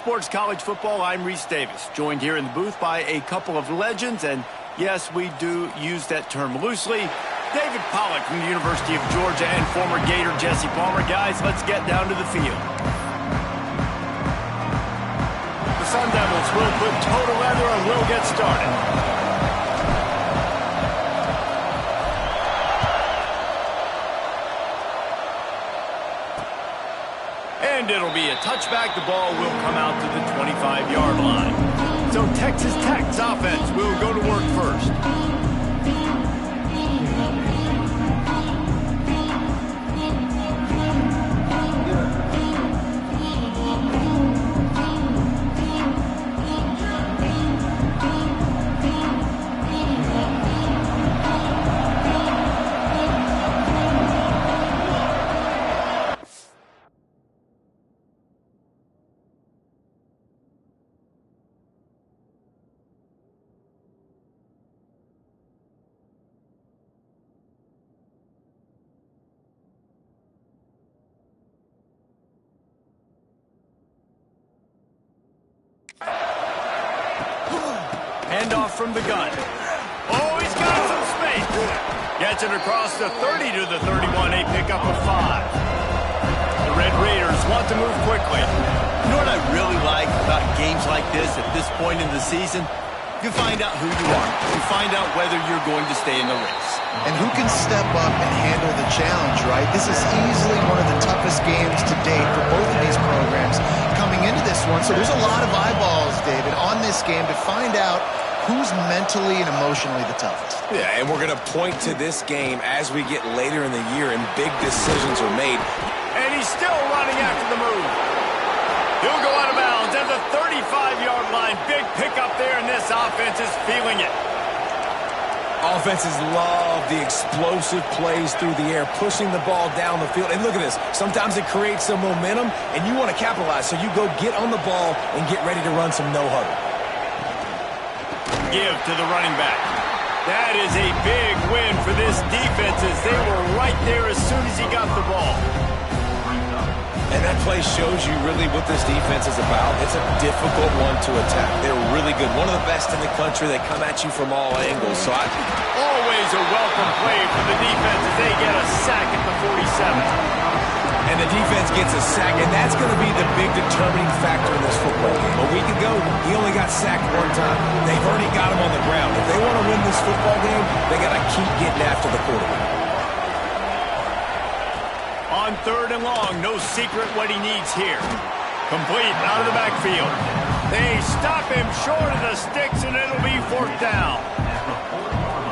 Sports College Football, I'm Reese Davis, joined here in the booth by a couple of legends, and yes, we do use that term loosely. David Pollack from the University of Georgia and former Gator Jesse Palmer. Guys, let's get down to the field. The Sun Devils will put total leather and will get started. And it'll be a touchback. The ball will come out to the 25-yard line. So Texas Tech's offense will go to work first. Handoff from the gun. Oh, he's got some space. Gets it across the 30 to the 31. A pickup of 5. The Red Raiders want to move quickly. You know what I really like about games like this at this point in the season? You find out who you are. You find out whether you're going to stay in the race. And who can step up and handle the challenge, right? This is easily one of the toughest games to date for both of these programs coming into this one. So there's a lot of eyeballs, David, on this game to find out who's mentally and emotionally the toughest. Yeah, and we're going to point to this game as we get later in the year and big decisions are made. And he's still running after the move. He'll go out of bounds at the 35-yard line. Big pickup there, and this offense is feeling it. Offenses love the explosive plays through the air, pushing the ball down the field. And look at this. Sometimes it creates some momentum, and you want to capitalize. So you go get on the ball and get ready to run some no-huddle. Give to the running back. That is a big win for this defense as they were right there as soon as he got the ball. And that play shows you really what this defense is about. It's a difficult one to attack. They're really good. One of the best in the country. They come at you from all angles. So always a welcome play for the defense as they get a sack at the 47. And the defense gets a sack, and that's going to be the big determining factor in this football game. A week ago, he only got sacked one time. They've already got him on the ground. If they want to win this football game, they got to keep getting after the quarterback. On 3rd and long, no secret what he needs here. Complete out of the backfield. They stop him short of the sticks, and it'll be 4th down.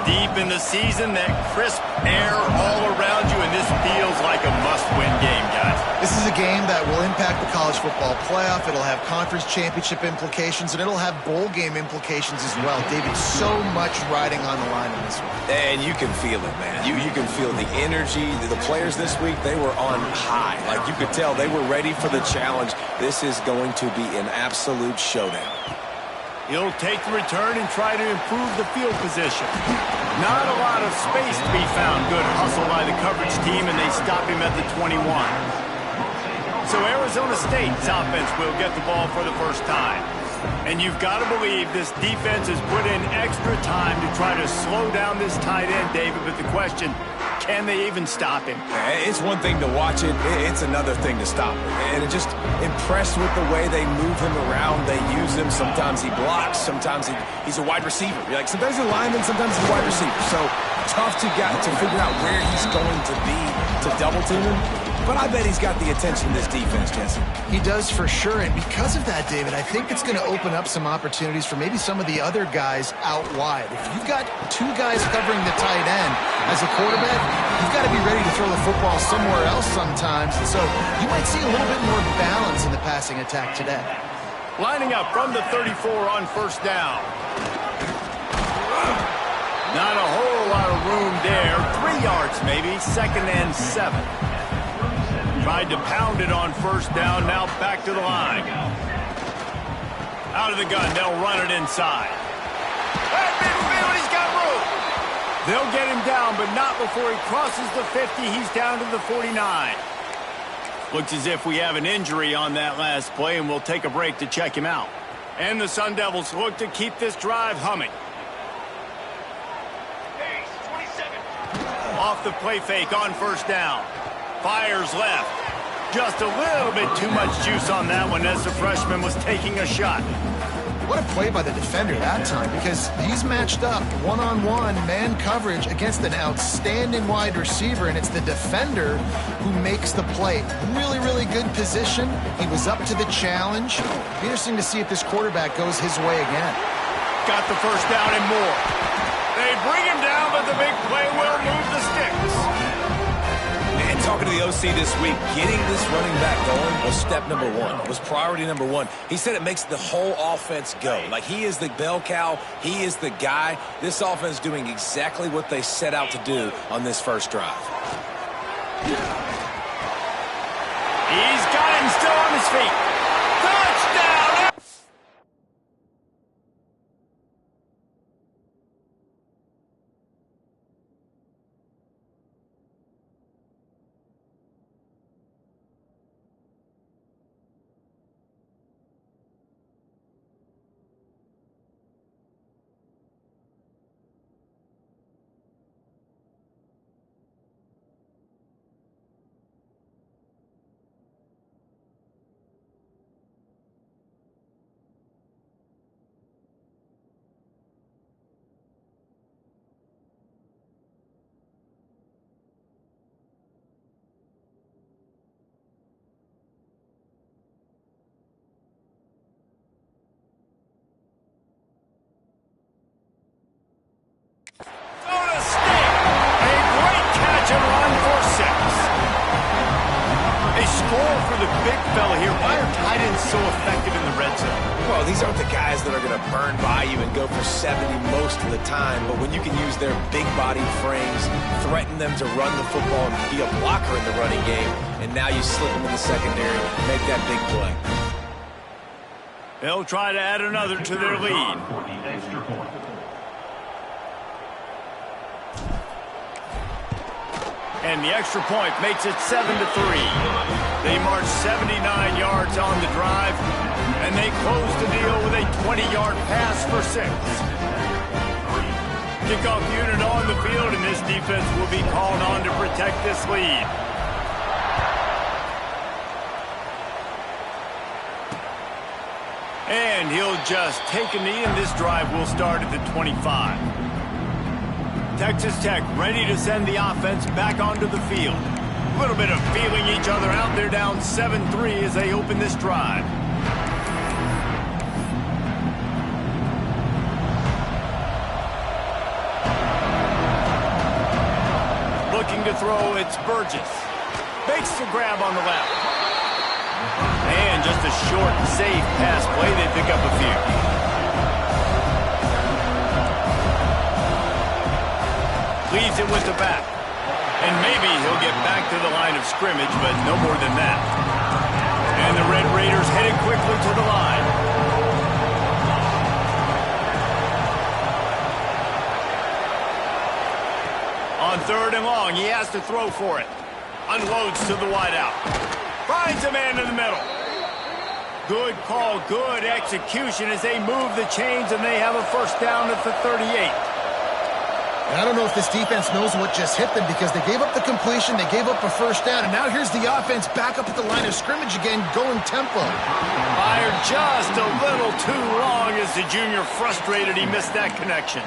Deep in the season, that crisp air all around you, and this feels like a must-win game, guys. This is a game that will impact the college football playoff. It'll have conference championship implications, and it'll have bowl game implications as well. David, so much riding on the line in this one. And you can feel it, man. You can feel the energy. The players this week, they were on high. Like you could tell, they were ready for the challenge. This is going to be an absolute showdown. He'll take the return and try to improve the field position. Not a lot of space to be found. Good hustle by the coverage team, and they stop him at the 21. So Arizona State's offense will get the ball for the first time. And you've got to believe this defense has put in extra time to try to slow down this tight end, David. But the question, can they even stop him? It's one thing to watch it. It's another thing to stop it. And just impressed with the way they move him around. They use him. Sometimes he blocks. Sometimes he's a wide receiver. Like sometimes he's a lineman. Sometimes he's a wide receiver. So tough to figure out where he's going to be to double team him. But I bet he's got the attention of this defense, Jesse. He does for sure, and because of that, David, I think it's going to open up some opportunities for maybe some of the other guys out wide. If you've got 2 guys covering the tight end as a quarterback, you've got to be ready to throw the football somewhere else sometimes. And so you might see a little bit more balance in the passing attack today. Lining up from the 34 on 1st down. Not a whole lot of room there. 3 yards maybe, 2nd and 7. Tried to pound it on 1st down, now back to the line. Out of the gun, they'll run it inside. That midfield, he's got room. They'll get him down, but not before he crosses the 50. He's down to the 49. Looks as if we have an injury on that last play, and we'll take a break to check him out. And the Sun Devils look to keep this drive humming. Off the play fake on first down. Fires left. Just a little bit too much juice on that one as the freshman was taking a shot. What a play by the defender that time, because he's matched up one-on-one man coverage against an outstanding wide receiver, and it's the defender who makes the play. Really, really good position. He was up to the challenge. Be interesting to see if this quarterback goes his way again. Got the first down and more. They bring him down, but the big play will move the sticks. And talking to the OC this week, getting this running back going was step number one, was priority number one. He said it makes the whole offense go. Like, he is the bell cow, he is the guy. This offense doing exactly what they set out to do on this first drive. He's got him still on his feet. Touchdown! For the big fella here, why are tight ends so effective in the red zone? Well, these aren't the guys that are going to burn by you and go for 70 most of the time, but when you can use their big body frames, threaten them to run the football and be a blocker in the running game, and now you slip them in the secondary, make that big play. They'll try to add another to their lead. And the extra point makes it 7-3. They march 79 yards on the drive, and they close the deal with a 20-yard pass for 6. Kickoff unit on the field, and this defense will be called on to protect this lead. And he'll just take a knee, and this drive will start at the 25. Texas Tech ready to send the offense back onto the field. A little bit of feeling each other out. They're down 7-3 as they open this drive. Looking to throw, it's Burgess. Makes the grab on the left. And just a short, safe pass play. They pick up a few. Leaves it with the back. And maybe he'll get back to the line of scrimmage, but no more than that. And the Red Raiders headed quickly to the line. On 3rd and long, he has to throw for it. Unloads to the wideout. Finds a man in the middle. Good call, good execution as they move the chains, and they have a first down at the 38. And I don't know if this defense knows what just hit them, because they gave up the completion, they gave up a first down, and now here's the offense back up at the line of scrimmage again, going tempo. Fired just a little too long as the junior frustrated he missed that connection.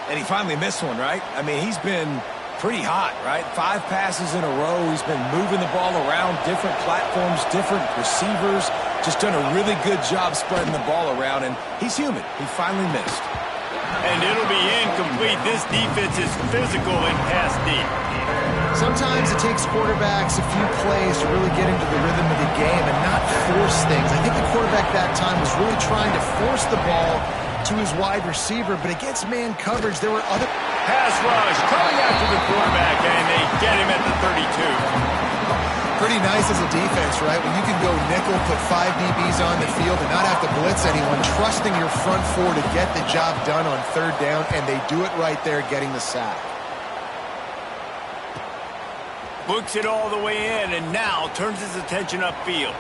And he finally missed one, right? I mean, he's been pretty hot, right? 5 passes in a row. He's been moving the ball around, different platforms, different receivers. Just done a really good job spreading the ball around, and he's human. He finally missed. And it'll be incomplete. This defense is physical and pass deep. Sometimes it takes quarterbacks a few plays to really get into the rhythm of the game and not force things. I think the quarterback that time was really trying to force the ball to his wide receiver, but against man coverage, there were other... Pass rush coming after the quarterback, and they get him at the 32. Pretty nice as a defense, right? When you can go nickel, put 5 DBs on the field and not have to blitz anyone, trusting your front 4 to get the job done on 3rd down, and they do it right there, getting the sack. Books it all the way in and now turns his attention upfield.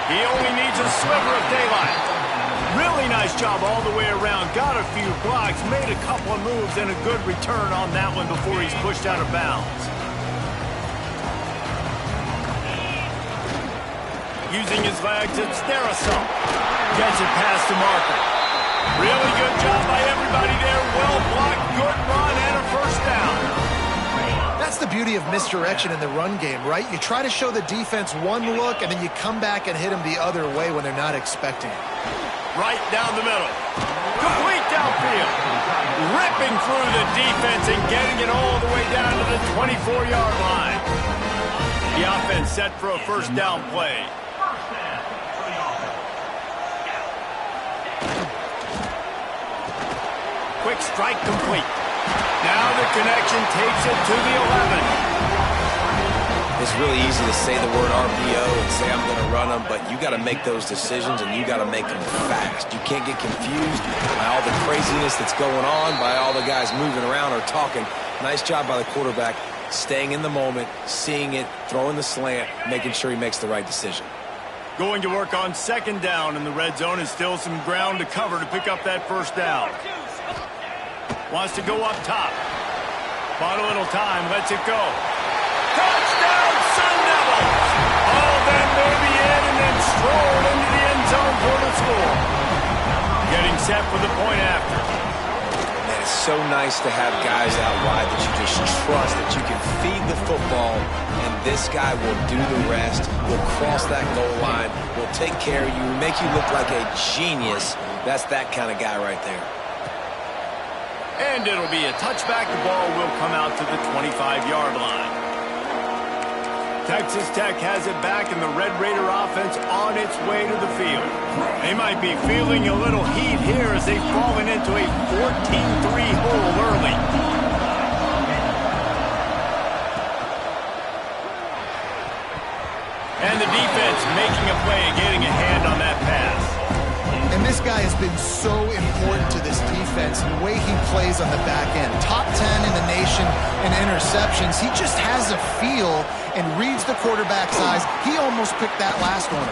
He only needs a sliver of daylight. Really nice job all the way around. Got a few blocks, made a couple of moves, and a good return on that one before he's pushed out of bounds. Using his legs, it's Sterisol. Gets it past the marker. Really good job by everybody there. Well blocked, good run, and a first down. That's the beauty of misdirection in the run game, right? You try to show the defense one look, and then you come back and hit them the other way when they're not expecting it. Right down the middle. Complete downfield. Ripping through the defense and getting it all the way down to the 24-yard line. The offense set for a first down play. Quick strike complete. Now the connection takes it to the 11. It's really easy to say the word RPO and say I'm going to run them, but you got to make those decisions and you got to make them fast. You can't get confused by all the craziness that's going on, by all the guys moving around or talking. Nice job by the quarterback, staying in the moment, seeing it, throwing the slant, making sure he makes the right decision. Going to work on second down in the red zone is still some ground to cover to pick up that first down. Wants to go up top. Bought a little time, lets it go. Touchdown, Sun Devils! All that baby in and then strolled into the end zone for the score. Getting set for the point after. Man, it's so nice to have guys out wide that you just trust that you can feed the football and this guy will do the rest, will cross that goal line, will take care of you, make you look like a genius. That's that kind of guy right there. And it'll be a touchback. The ball will come out to the 25-yard line. Texas Tech has it back, and the Red Raider offense on its way to the field. They might be feeling a little heat here as they've fallen into a 14-3 hole early. And the defense making a play and getting a hand on that pass. And this guy has been so important to this defense and the way he plays on the back end. Top 10 in the nation in interceptions. He just has a feel and reads the quarterback's eyes. He almost picked that last one.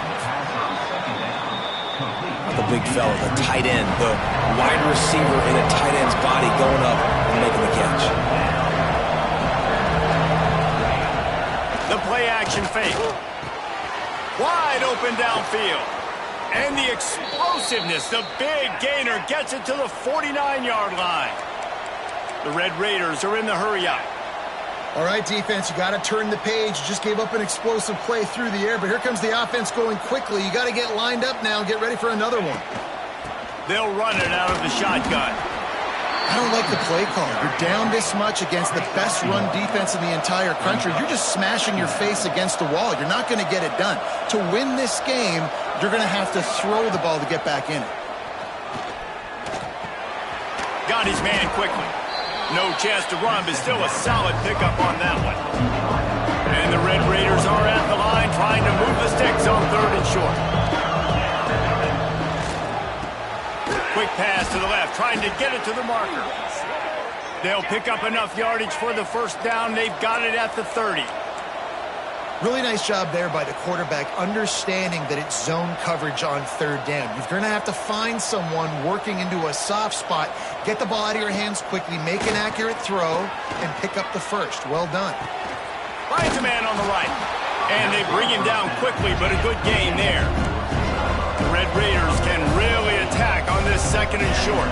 The big fella, the tight end, the wide receiver in a tight end's body going up and making the catch. The play action fake. Wide open downfield. And the explosiveness, the big gainer gets it to the 49-yard line. The Red Raiders are in the hurry-up. All right, defense, you got to turn the page. You just gave up an explosive play through the air, but here comes the offense going quickly. You got to get lined up now and get ready for another one. They'll run it out of the shotgun. I don't like the play call. You're down this much against the best run defense in the entire country. You're just smashing your face against the wall. You're not going to get it done. To win this game, you're going to have to throw the ball to get back in it. Got his man quickly. No chance to run, but still a solid pickup on that one. And the Red Raiders are at the line trying to move the sticks on third and short. Quick pass to the left, trying to get it to the marker. They'll pick up enough yardage for the first down. They've got it at the 30. Really nice job there by the quarterback, understanding that it's zone coverage on third down. You're going to have to find someone working into a soft spot, get the ball out of your hands quickly, make an accurate throw, and pick up the first. Well done. Finds a man on the right. And they bring him down quickly, but a good gain there. The Red Raiders can really attack on this second and short.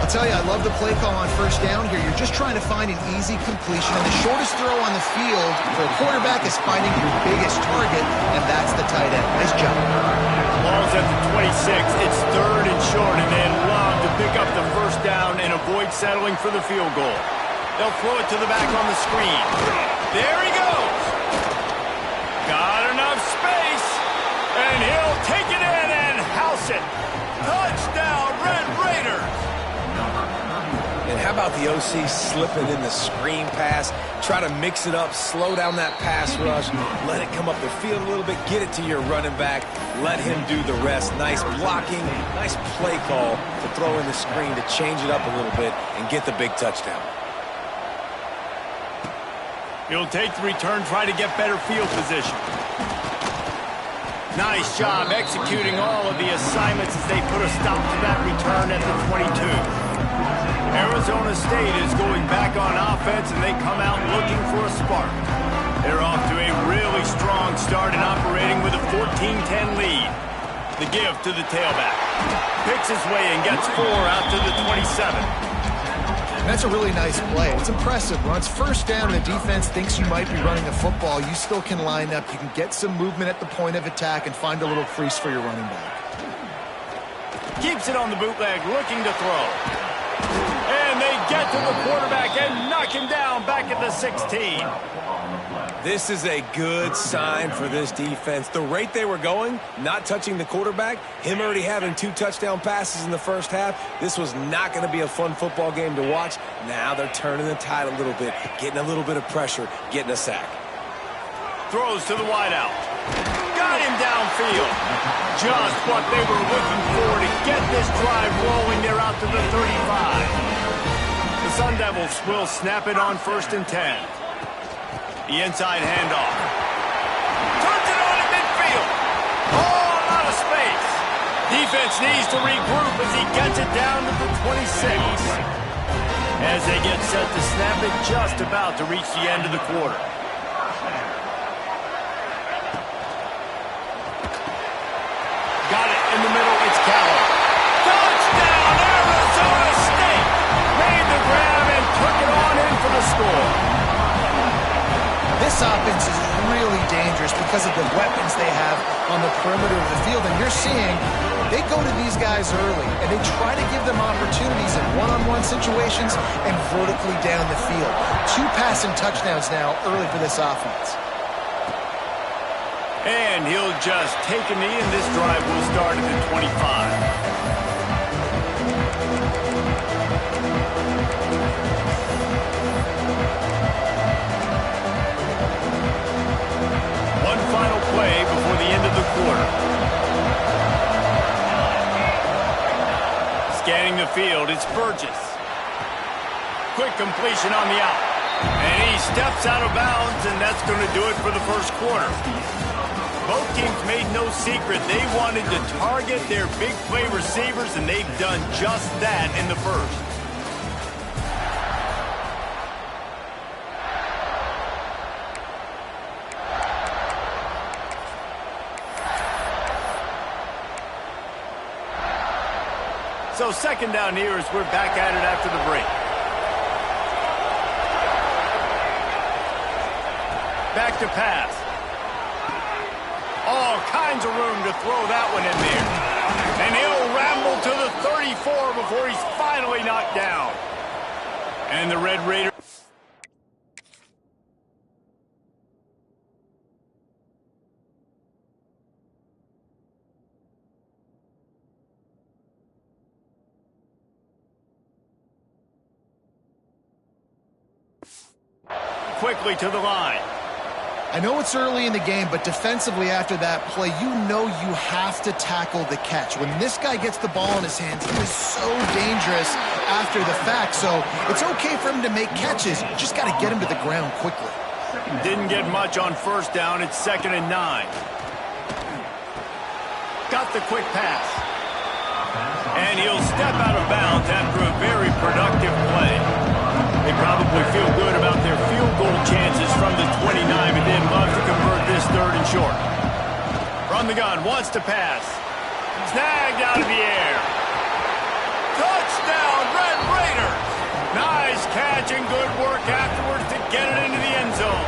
I'll tell you, I love the play call on first down here. You're just trying to find an easy completion, and the shortest throw on the field for a quarterback is finding your biggest target, and that's the tight end. Nice job. Ball's at the 26. It's third and short, and they'd love to pick up the first down and avoid settling for the field goal. They'll throw it to the back on the screen. There he goes. Got enough space, and he'll take it in and house it. Touchdown, Red Raiders. And how about the OC slipping in the screen pass? Try to mix it up, slow down that pass rush, let it come up the field a little bit, get it to your running back, let him do the rest. Nice blocking, nice play call to throw in the screen to change it up a little bit and get the big touchdown. He'll take the return, try to get better field position. Nice job executing all of the assignments as they put a stop to that return at the 22. Arizona State is going back on offense, and they come out looking for a spark. They're off to a really strong start and operating with a 14-10 lead. The give to the tailback. Picks his way and gets 4 out to the 27. That's a really nice play. It's impressive. When it's first down and the defense thinks you might be running a football, you still can line up. You can get some movement at the point of attack and find a little crease for your running back. Keeps it on the bootleg, looking to throw. And they get to the quarterback and knock him down back at the 16. This is a good sign for this defense. The rate they were going, not touching the quarterback, him already having 2 touchdown passes in the first half, this was not going to be a fun football game to watch. Now they're turning the tide a little bit, getting a little bit of pressure, getting a sack. Throws to the wideout. Got him downfield. Just what they were looking for to get this drive rolling. They're out to the 35. The Sun Devils will snap it on 1st and 10. The inside handoff. Turns it on at midfield. Oh, a lot of space. Defense needs to regroup as he gets it down to the 26. As they get set to snap it, just about to reach the end of the quarter. Got it in the middle. It's Callum. Touchdown, Arizona State. Made the grab and took it on in for the score. This offense is really dangerous because of the weapons they have on the perimeter of the field. And you're seeing they go to these guys early, and they try to give them opportunities in one-on-one situations and vertically down the field. 2 passing touchdowns now early for this offense. And he'll just take a knee, and this drive will start at the 25. Final play before the end of the quarter. Scanning the field, it's Burgess. Quick completion on the out. And he steps out of bounds, and that's going to do it for the first quarter. Both teams made no secret they wanted to target their big play receivers, and they've done just that in the first. So 2nd down here as we're back at it after the break. Back to pass. All kinds of room to throw that one in there. And he'll ramble to the 34 before he's finally knocked down. And the Red Raiders. Quickly to the line. I know it's early in the game, but defensively after that play, you know you have to tackle the catch. When this guy gets the ball in his hands, he is so dangerous after the fact. So it's okay for him to make catches. You just got to get him to the ground quickly. Didn't get much on 1st down. It's 2nd and 9. Got the quick pass. And he'll step out of bounds after a very productive play. They probably feel good about their field goal chances from the 29, but they'd love to convert this 3rd and short. From the gun, wants to pass. Snagged out of the air. Touchdown, Red Raiders! Nice catch and good work afterwards to get it into the end zone.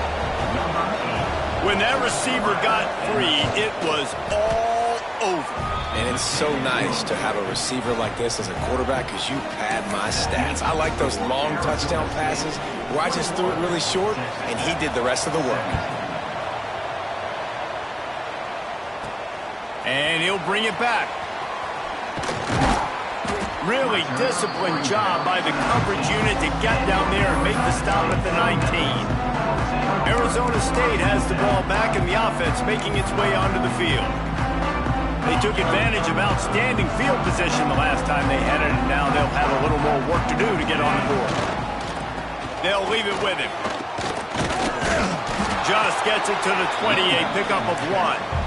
When that receiver got free, it was all over. And it's so nice to have a receiver like this as a quarterback because you pad my stats. I like those long touchdown passes where I just threw it really short and he did the rest of the work. And he'll bring it back. Really disciplined job by the coverage unit to get down there and make the stop at the 19. Arizona State has the ball back and the offense making its way onto the field. They took advantage of outstanding field position the last time they had it, and now they'll have a little more work to do to get on the board. They'll leave it with him. just gets it to the 28, pickup of 1.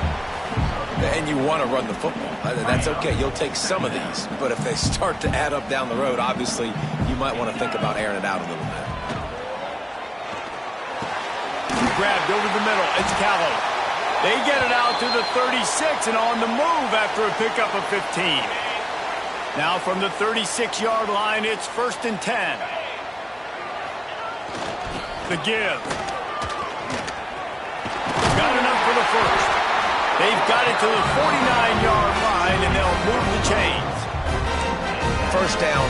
And you want to run the football. That's okay. You'll take some of these. But if they start to add up down the road, obviously, you might want to think about airing it out a little bit. Grabbed over the middle. It's Callow. They get it out to the 36 and on the move after a pickup of 15. Now from the 36-yard line, it's 1st and 10. The give. Got enough for the first. They've got it to the 49-yard line, and they'll move the chains. First down,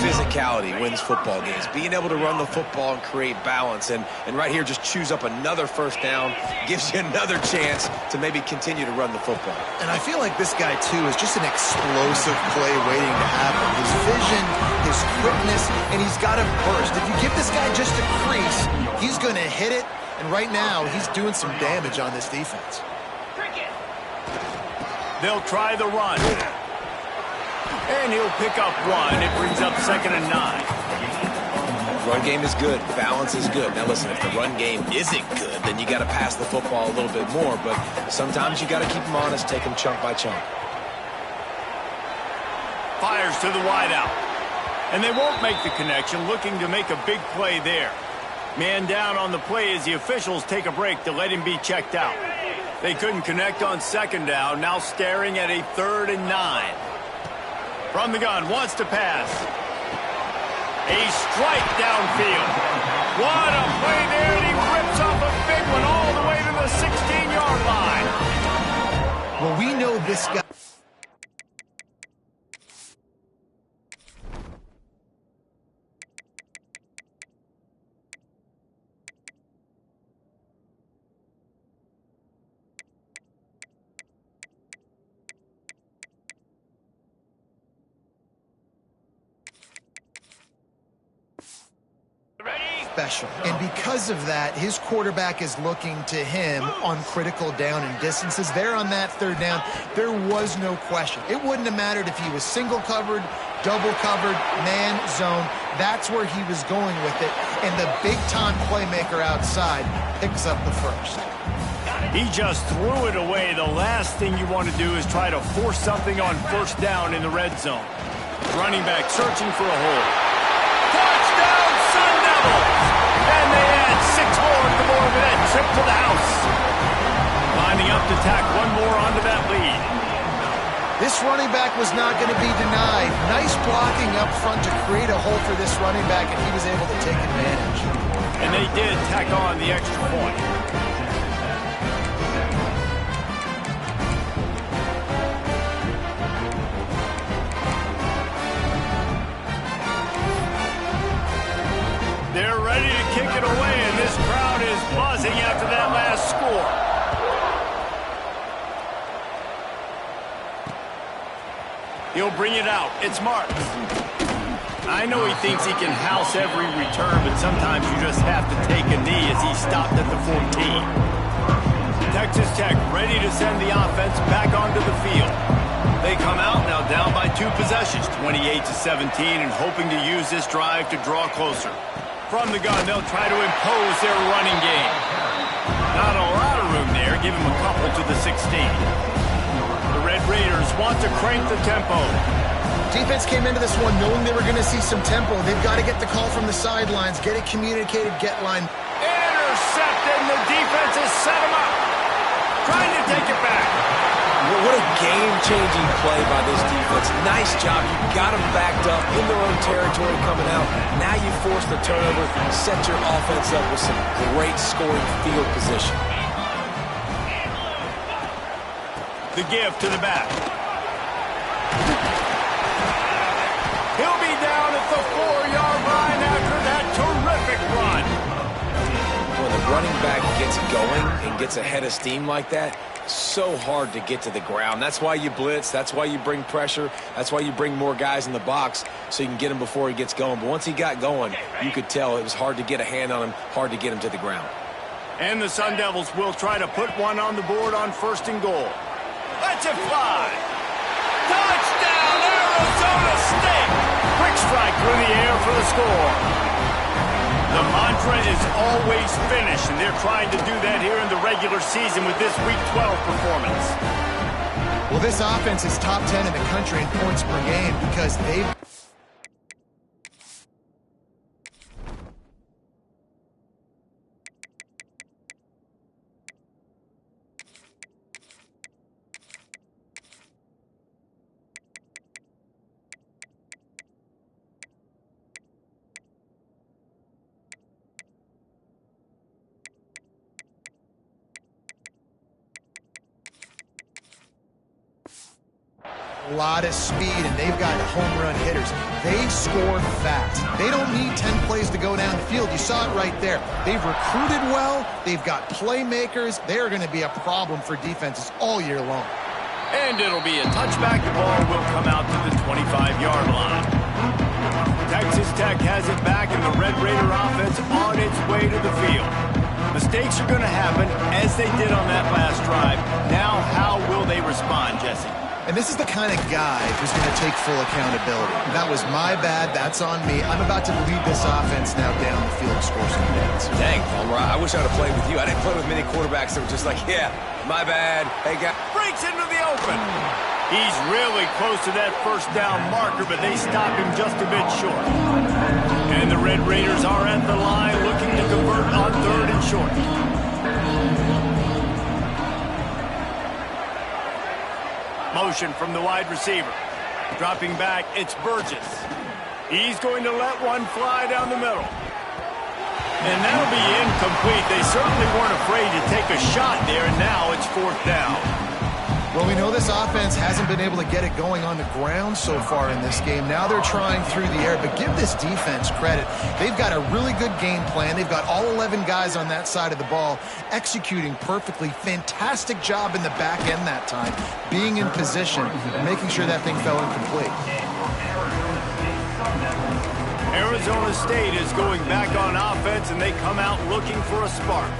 physicality wins football games. Being able to run the football and create balance. And right here, just choose up another first down, gives you another chance to maybe continue to run the football. And I feel like this guy, too, is just an explosive play waiting to happen. His vision, his quickness, and he's got a burst. If you give this guy just a crease, he's going to hit it. And right now, he's doing some damage on this defense. They'll try the run. And he'll pick up 1. It brings up 2nd and 9. Run game is good. Balance is good. Now, listen, if the run game isn't good, then you got to pass the football a little bit more. But sometimes you got to keep them honest, take them chunk by chunk. Fires to the wideout. And they won't make the connection, looking to make a big play there. Man down on the play as the officials take a break to let him be checked out. They couldn't connect on 2nd down, now staring at a 3rd and 9. From the gun, wants to pass. A strike downfield. What a play there, and he rips off a big one all the way to the 16-yard line. Well, we know this guy. Special. And because of that, his quarterback is looking to him on critical down and distances. There on that 3rd down, there was no question. It wouldn't have mattered if he was single covered, double covered, man, zone. That's where he was going with it. And the big-time playmaker outside picks up the first. He just threw it away. The last thing you want to do is try to force something on 1st down in the red zone. Running back searching for a hole. Touchdown, Sun Devils! And they add 6 more to the board with that trip to the house. Lining up to tack 1 more onto that lead. This running back was not going to be denied. Nice blocking up front to create a hole for this running back, and he was able to take advantage. And they did tack on the extra point. They're ready to kick it away, and this crowd is buzzing after that last score. He'll bring it out. It's Marks. I know he thinks he can house every return, but sometimes you just have to take a knee as he stopped at the 14. Texas Tech ready to send the offense back onto the field. They come out now down by 2 possessions, 28-17, and hoping to use this drive to draw closer. From the gun, they'll try to impose their running game. Not a lot of room there. Give him a couple to the 16. The Red Raiders want to crank the tempo. Defense came into this one knowing they were going to see some tempo. They've got to get the call from the sidelines, get it communicated, get line. Intercepted, and the defense has set him up. Trying to take it back. What a game-changing play by this defense. Nice job. You got them backed up in their own territory coming out. Now you force the turnover, set your offense up with some great scoring field position. The give to the back. He'll be down at the 4-yard line after that terrific run. When the running back gets going and gets ahead of steam like that, so hard to get to the ground. That's why you blitz. That's why you bring pressure. That's why you bring more guys in the box so you can get him before he gets going. But once he got going, you could tell it was hard to get a hand on him, hard to get him to the ground. And the Sun Devils will try to put one on the board on 1st and goal. Let's it fly. Touchdown, Arizona State. Quick strike through the air for the score. The mantra is always finish, and they're trying to do that here in the regular season with this Week 12 performance. Well, this offense is top 10 in the country in points per game because they've... A lot of speed, and they've got home run hitters. They score fast. They don't need 10 plays to go down the field. You saw it right there. They've recruited well. They've got playmakers. They're going to be a problem for defenses all year long. And it'll be a touchback. The ball will come out to the 25-yard line. Texas Tech has it back, and the Red Raider offense on its way to the field. Mistakes are going to happen, as they did on that last drive. Now, how will they respond, Jesse? And this is the kind of guy who's going to take full accountability. That was my bad. That's on me. I'm about to lead this offense now down the field and score some points. Dang, Palmer, I wish I would have played with you. I didn't play with many quarterbacks that were just like, yeah, my bad. Hey, guy. Breaks into the open. He's really close to that first down marker, but they stop him just a bit short. And the Red Raiders are at the line looking to convert on 3rd and short. Motion from the wide receiver. Dropping back, it's Burgess. He's going to let one fly down the middle. And that'll be incomplete. They certainly weren't afraid to take a shot there, and now it's 4th down. Well, we know this offense hasn't been able to get it going on the ground so far in this game. Now they're trying through the air, but give this defense credit. They've got a really good game plan. They've got all 11 guys on that side of the ball executing perfectly. Fantastic job in the back end that time, being in position and making sure that thing fell incomplete. Arizona State is going back on offense, and they come out looking for a spark.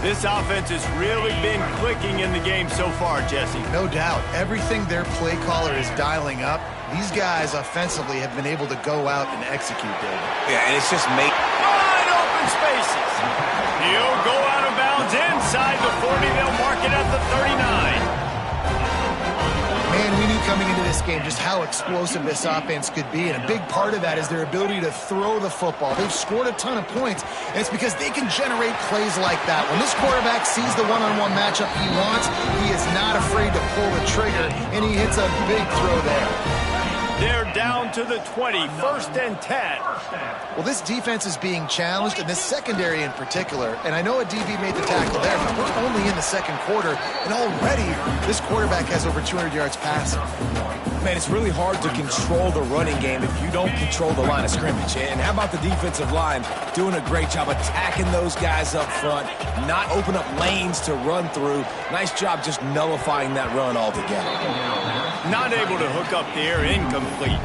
This offense has really been clicking in the game so far, Jesse. No doubt. Everything their play caller is dialing up, these guys offensively have been able to go out and execute, David. Yeah, and it's just made... Wide open spaces. He'll go out of bounds inside the 40. They'll mark it at the 39. Man, we knew coming into this game just how explosive this offense could be, and a big part of that is their ability to throw the football. They've scored a ton of points, and it's because they can generate plays like that. When this quarterback sees the one-on-one matchup he wants, he is not afraid to pull the trigger, and he hits a big throw there. They're down to the 20, 1st and 10. Well, this defense is being challenged, and this secondary in particular, and I know a DB made the tackle there, but we're only in the 2nd quarter, and already this quarterback has over 200 yards passing. Man, it's really hard to control the running game if you don't control the line of scrimmage. And how about the defensive line doing a great job attacking those guys up front, not open up lanes to run through. Nice job just nullifying that run altogether. Not able to hook up the air, incomplete.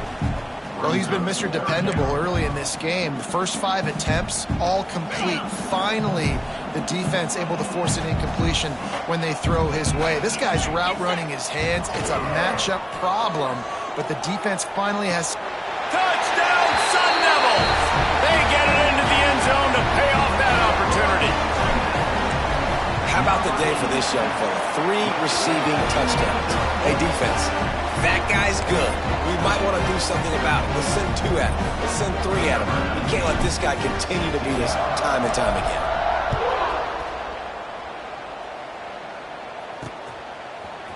Well, he's been Mr. Dependable early in this game. The first 5 attempts, all complete. Finally, the defense able to force an incompletion when they throw his way. This guy's route running his hands. It's a matchup problem, but the defense finally has... Touchdown, Sun Devils! They get it into the end zone to pay off that opportunity. How about the day for this young fella? 3 receiving touchdowns. Hey, defense, that guy's good. We might want to do something about it. Let's send 2 at him. Let's send 3 at him. We can't let this guy continue to beat us time and time again.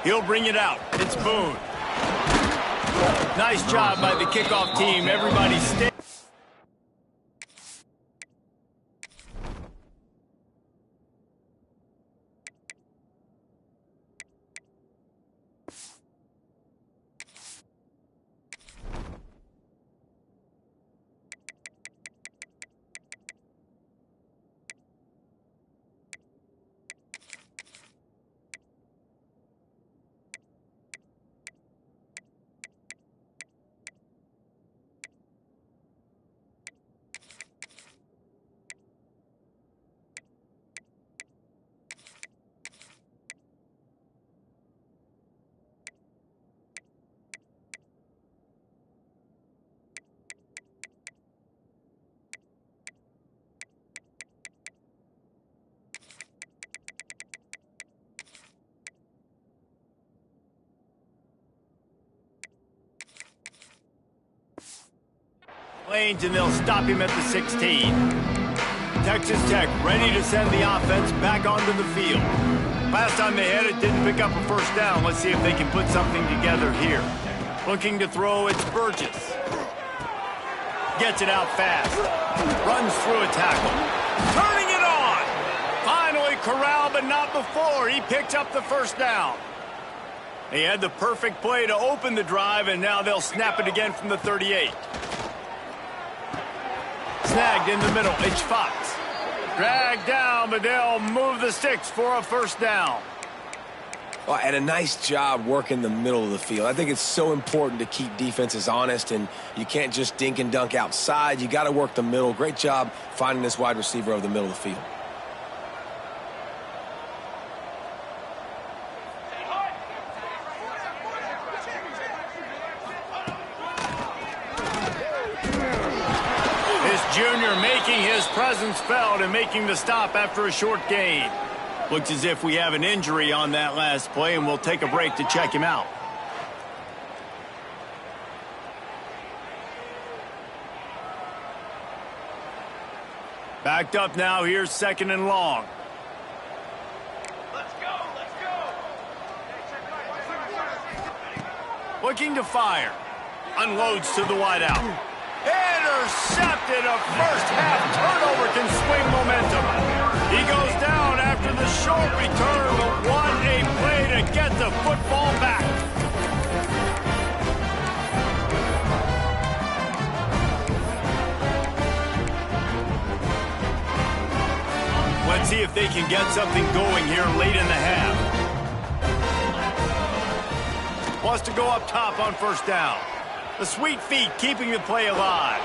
He'll bring it out. It's Boone. Nice job by the kickoff team. Everybody stay. lanes, and they'll stop him at the 16. Texas Tech ready to send the offense back onto the field. Last time they had it, didn't pick up a first down. Let's see if they can put something together here. Looking to throw, it's Burgess. Gets it out fast. Runs through a tackle. Turning it on! Finally corralled, but not before. He picks up the first down. He had the perfect play to open the drive, and now they'll snap it again from the 38. Snagged in the middle. It's Fox. Dragged down, but they'll move the sticks for a first down. Well, and a nice job working the middle of the field. I think it's so important to keep defenses honest, and you can't just dink and dunk outside. You got to work the middle. Great job finding this wide receiver over the middle of the field. Junior making his presence felt and making the stop after a short gain. Looks as if we have an injury on that last play, and we'll take a break to check him out. Backed up now. Here's 2nd and long. Let's go, let's go. Looking to fire. Unloads to the wideout. Intercepted. A first-half turnover can swing momentum. He goes down after the short return, but what a play to get the football back. Let's see if they can get something going here late in the half. Wants to go up top on first down. The sweet feet keeping the play alive.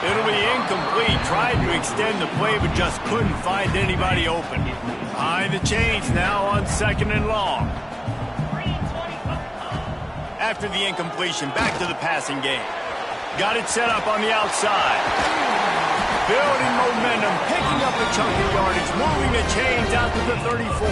It'll be incomplete. Tried to extend the play, but just couldn't find anybody open. Behind the chains now on 2nd and long. After the incompletion, back to the passing game. Got it set up on the outside. Building momentum, picking up a chunk of yardage, moving the chains out to the 34.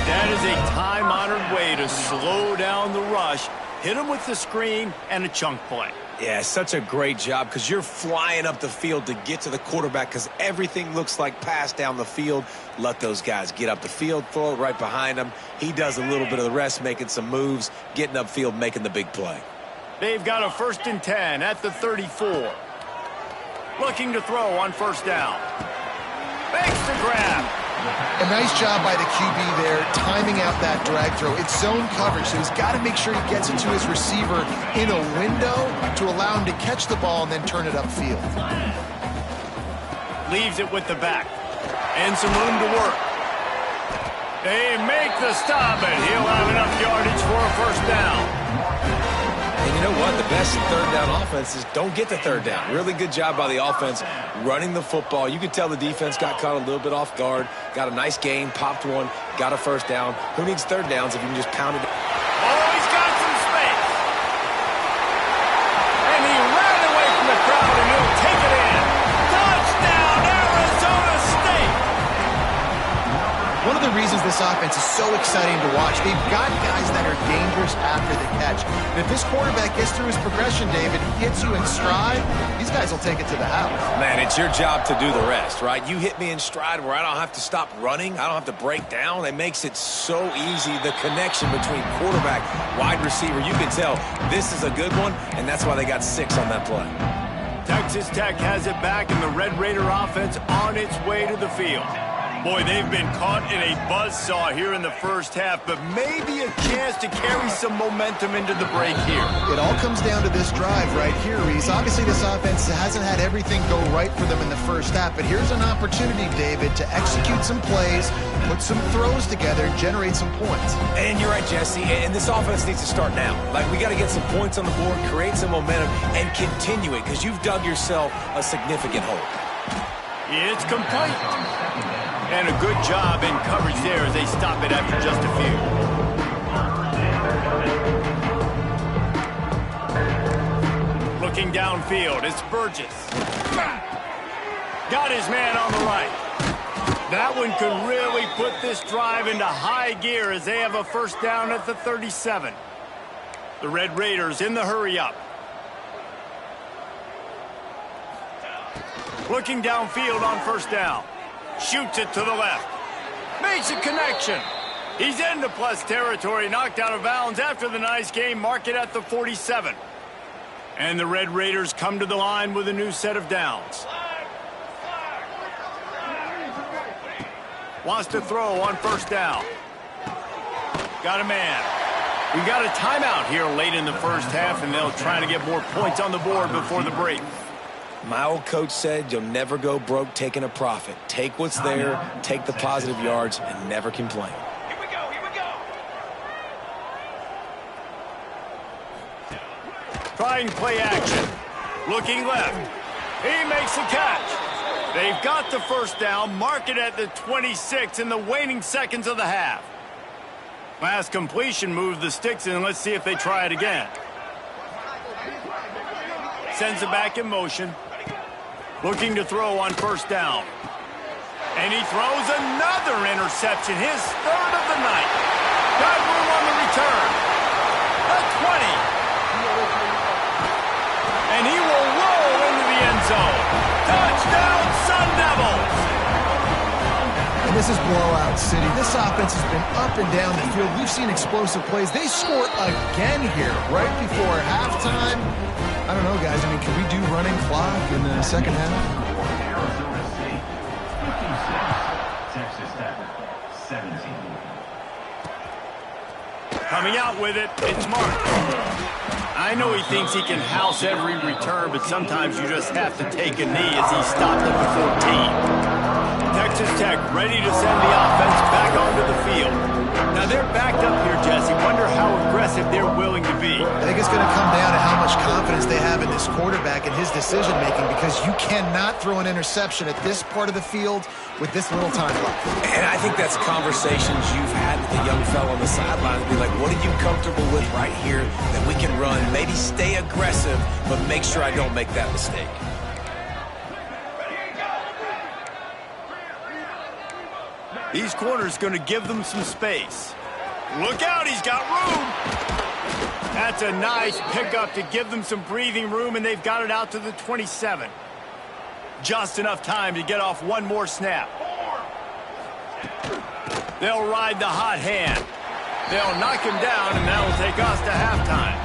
That is a time-honored way to slow down the rush. Hit him with the screen and a chunk play. Yeah, such a great job because you're flying up the field to get to the quarterback because everything looks like pass down the field. Let those guys get up the field, throw it right behind him. He does a little bit of the rest, making some moves, getting upfield, making the big play. They've got a 1st and 10 at the 34. Looking to throw on first down. Makes the grab. A nice job by the QB there, timing out that drag throw. It's zone coverage, so he's got to make sure he gets it to his receiver in a window to allow him to catch the ball and then turn it upfield. Leaves it with the back. And some room to work. They make the stop, and he'll have enough yardage for a first down. And you know what? The best third down offense is don't get the third down. Really good job by the offense running the football. You could tell the defense got caught a little bit off guard. Got a nice gain, popped one, got a first down. Who needs third downs if you can just pound it? Oh, he's got some space. And he ran away from the crowd, and he'll take it in. Touchdown, Arizona State. One of the reasons this offense is so exciting to watch, they've got guys that are dangerous after the catch. And if this quarterback gets through his progression, David, gets you in stride, these guys will take it to the house. Man, it's your job to do the rest, right? You hit me in stride where I don't have to stop running. I don't have to break down. It makes it so easy, the connection between quarterback, wide receiver. You can tell this is a good one, and that's why they got 6 on that play. Texas Tech has it back, and the Red Raider offense on its way to the field. Boy, they've been caught in a buzzsaw here in the first half, but maybe a chance to carry some momentum into the break here. It all comes down to this drive right here, Reese. Obviously, this offense hasn't had everything go right for them in the first half, but here's an opportunity, David, to execute some plays, put some throws together, and generate some points. And you're right, Jesse, and this offense needs to start now. Like, we got to get some points on the board, create some momentum, and continue it, because you've dug yourself a significant hole. It's complete. And a good job in coverage there as they stop it after just a few. Looking downfield, it's Burgess. Got his man on the right. That one could really put this drive into high gear as they have a first down at the 37. The Red Raiders in the hurry up. Looking downfield on first down. Shoots it to the left. Makes a connection. He's into plus territory, knocked out of bounds after the nice game. Mark it at the 47. And the Red Raiders come to the line with a new set of downs. Wants to throw on first down. Got a man. We got a timeout here late in the first half, and they'll try to get more points on the board before the break. My old coach said you'll never go broke taking a profit. Take what's there, take the positive yards, and never complain. Here we go, here we go. Trying play action. Looking left. He makes the catch. They've got the first down. Mark it at the 26 in the waning seconds of the half. Last completion moves the sticks in. Let's see if they try it again. Sends it back in motion. Looking to throw on first down. And he throws another interception. His third of the night. Got room on the return. A 20. And he will roll into the end zone. Touchdown, Sun Devils! And this is blowout city. This offense has been up and down the field. We've seen explosive plays. They score again here right before halftime. I don't know, guys. I mean, can we do running clock in the second half? Arizona State, 57. Texas Tech, 17. Coming out with it, it's Mark. I know he thinks he can house every return, but sometimes you just have to take a knee as he stopped at the 14. Texas Tech ready to send the offense back onto the field. Now they're backed up here, Jesse. Wonder how aggressive they're willing to be. I think it's going to come down to how much confidence they have in this quarterback and his decision-making, because you cannot throw an interception at this part of the field with this little time left. And I think that's conversations you've had with the young fellow on the sideline. Be like, what are you comfortable with right here that we can run? Maybe stay aggressive, but make sure I don't make that mistake. These corners going to give them some space. Look out, he's got room. That's a nice pickup to give them some breathing room, and they've got it out to the 27. Just enough time to get off one more snap. They'll ride the hot hand. They'll knock him down, and that'll take us to halftime.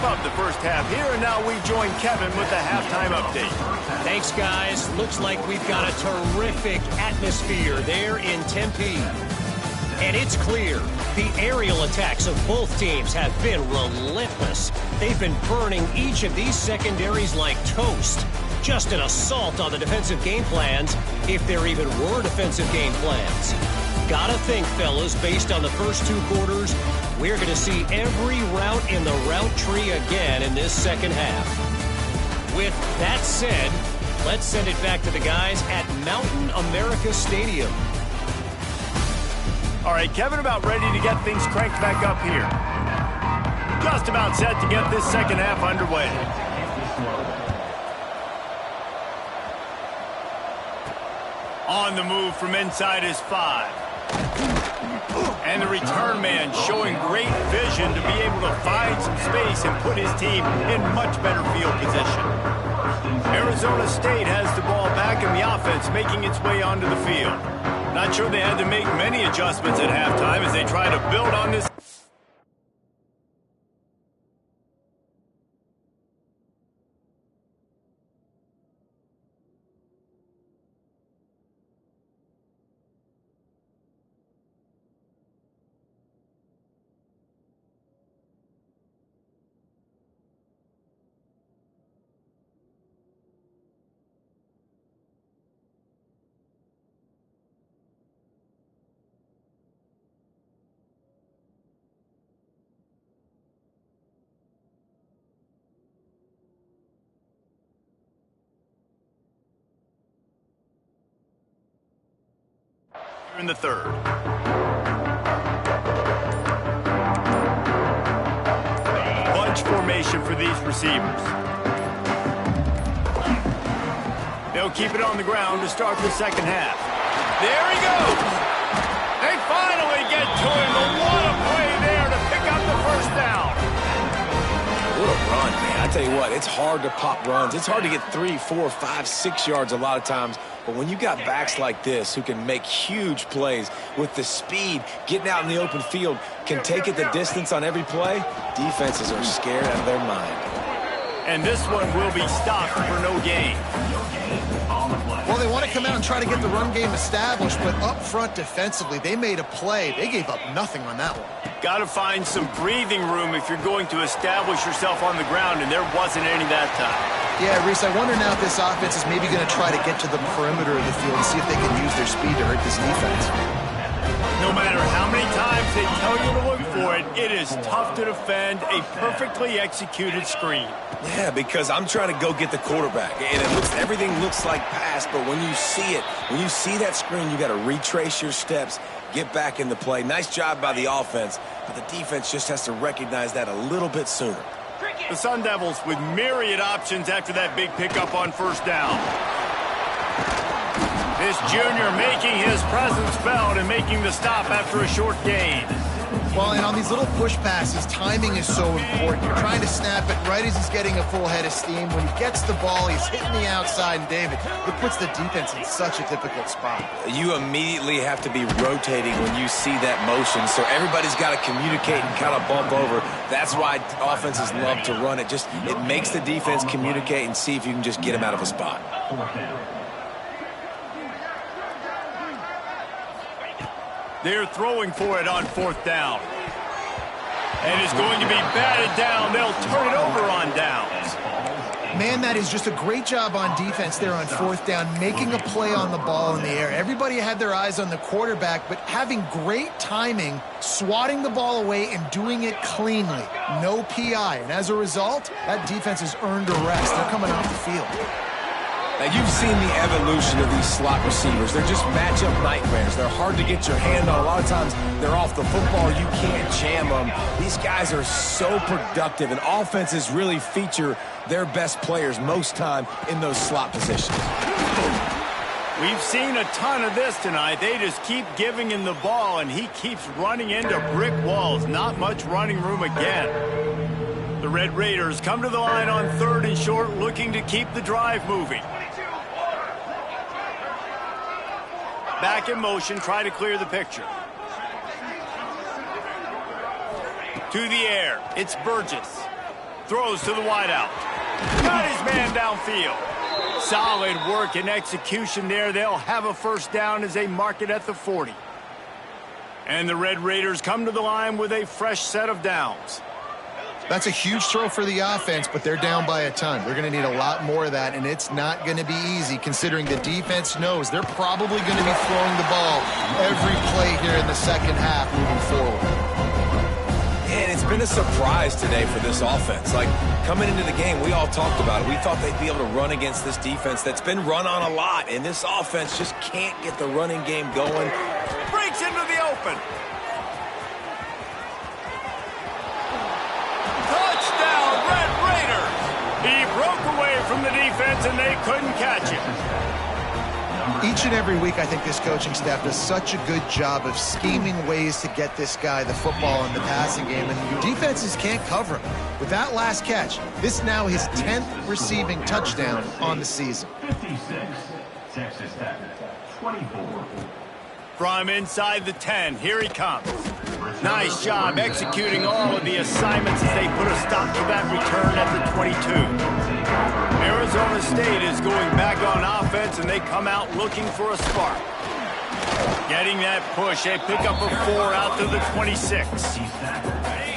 up the first half here, and now we join Kevin with the halftime update. Thanks, guys. Looks like we've got a terrific atmosphere there in Tempe. And it's clear, the aerial attacks of both teams have been relentless. They've been burning each of these secondaries like toast. Just an assault on the defensive game plans, if there even were defensive game plans. Gotta think, fellas, based on the first 2 quarters, we're going to see every route in the route tree again in this second half. With that said, let's send it back to the guys at Mountain America Stadium. All right, Kevin, about ready to get things cranked back up here. Just about set to get this second half underway. On the move from inside his 5. And the return man showing great vision to be able to find some space and put his team in much better field position. Arizona State has the ball back in the offense, making its way onto the field. Not sure they had to make many adjustments at halftime as they try to build on this. In the third. Bunch formation for these receivers. They'll keep it on the ground to start the second half. There he goes! They finally get to him, but what a play there to pick up the first down. What a run, man. I tell you what, it's hard to pop runs. It's hard to get 3, 4, 5, 6 yards a lot of times. But when you got backs like this who can make huge plays with the speed, getting out in the open field, can take it the distance on every play, defenses are scared out of their mind. And this one will be stopped for no gain. Well, they want to come out and try to get the run game established, but up front defensively, they made a play. They gave up nothing on that one. Got to find some breathing room if you're going to establish yourself on the ground, and there wasn't any that time. Yeah, Reese, I wonder now if this offense is maybe going to try to get to the perimeter of the field and see if they can use their speed to hurt this defense. No matter how many times they tell you to look for it, it is tough to defend a perfectly executed screen. Yeah, because I'm trying to go get the quarterback, and everything looks like pass, but when you see it, when you see that screen, you got to retrace your steps, get back in the play. Nice job by the offense, but the defense just has to recognize that a little bit sooner. The Sun Devils with myriad options after that big pickup on first down. This junior making his presence felt and making the stop after a short gain. Well, and on these little push passes, timing is so important. You're trying to snap it right as he's getting a full head of steam. When he gets the ball, he's hitting the outside, and David, it puts the defense in such a difficult spot. You immediately have to be rotating when you see that motion, so everybody's got to communicate and kind of bump over. That's why offenses love to run it. It makes the defense communicate and see if you can just get him out of a spot. They're throwing for it on fourth down. And it's going to be batted down. They'll turn it over on downs. Man, that is just a great job on defense there on fourth down, making a play on the ball in the air. Everybody had their eyes on the quarterback, but having great timing, swatting the ball away and doing it cleanly. No PI. And as a result, that defense has earned a rest. They're coming off the field. Now, you've seen the evolution of these slot receivers. They're just matchup nightmares. They're hard to get your hand on. A lot of times, they're off the football. You can't jam them. These guys are so productive, and offenses really feature their best players most time in those slot positions. We've seen a ton of this tonight. They just keep giving him the ball, and he keeps running into brick walls. Not much running room again. The Red Raiders come to the line on third and short, looking to keep the drive moving. Back in motion, try to clear the picture. To the air, it's Burgess. Throws to the wideout. Got his man downfield. Solid work and execution there. They'll have a first down as they mark it at the 40. And the Red Raiders come to the line with a fresh set of downs. That's a huge throw for the offense, but they're down by a ton. They're going to need a lot more of that, and it's not going to be easy considering the defense knows they're probably going to be throwing the ball every play here in the second half moving forward. And it's been a surprise today for this offense. Like, coming into the game, we all talked about it. We thought they'd be able to run against this defense that's been run on a lot, and this offense just can't get the running game going. Breaks into the open. Touchdown, Red Raiders! He broke away from the defense, and they couldn't catch him. Each and every week, I think this coaching staff does such a good job of scheming ways to get this guy the football in the passing game, and defenses can't cover him. With that last catch, this now his 10th receiving touchdown on the season. 56, Texas Tech, 24. From inside the 10, here he comes. Nice job executing all of the assignments as they put a stop to that return at the 22. Arizona State is going back on offense, and they come out looking for a spark. Getting that push, a pickup of 4 out to the 26.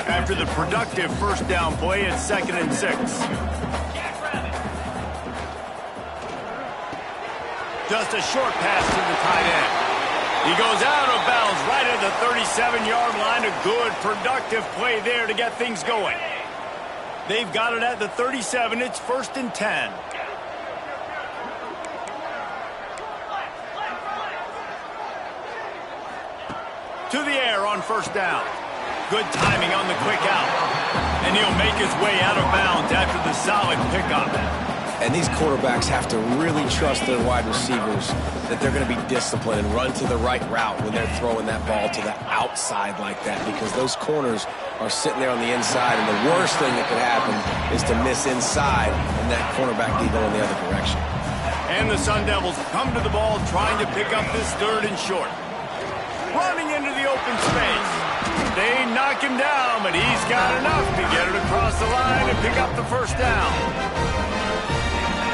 After the productive first down play, it's 2nd and 6. Just a short pass to the tight end. He goes out of bounds right at the 37-yard line. A good, productive play there to get things going. They've got it at the 37. It's 1st and 10. To the air on first down. Good timing on the quick out. And he'll make his way out of bounds after the solid pickup. And these quarterbacks have to really trust their wide receivers that they're going to be disciplined and run to the right route when they're throwing that ball to the outside like that, because those corners are sitting there on the inside, and the worst thing that could happen is to miss inside and that cornerback be going the other direction. And the Sun Devils come to the ball trying to pick up this 3rd and short. Running into the open space. They knock him down, but he's got enough to get it across the line and pick up the first down.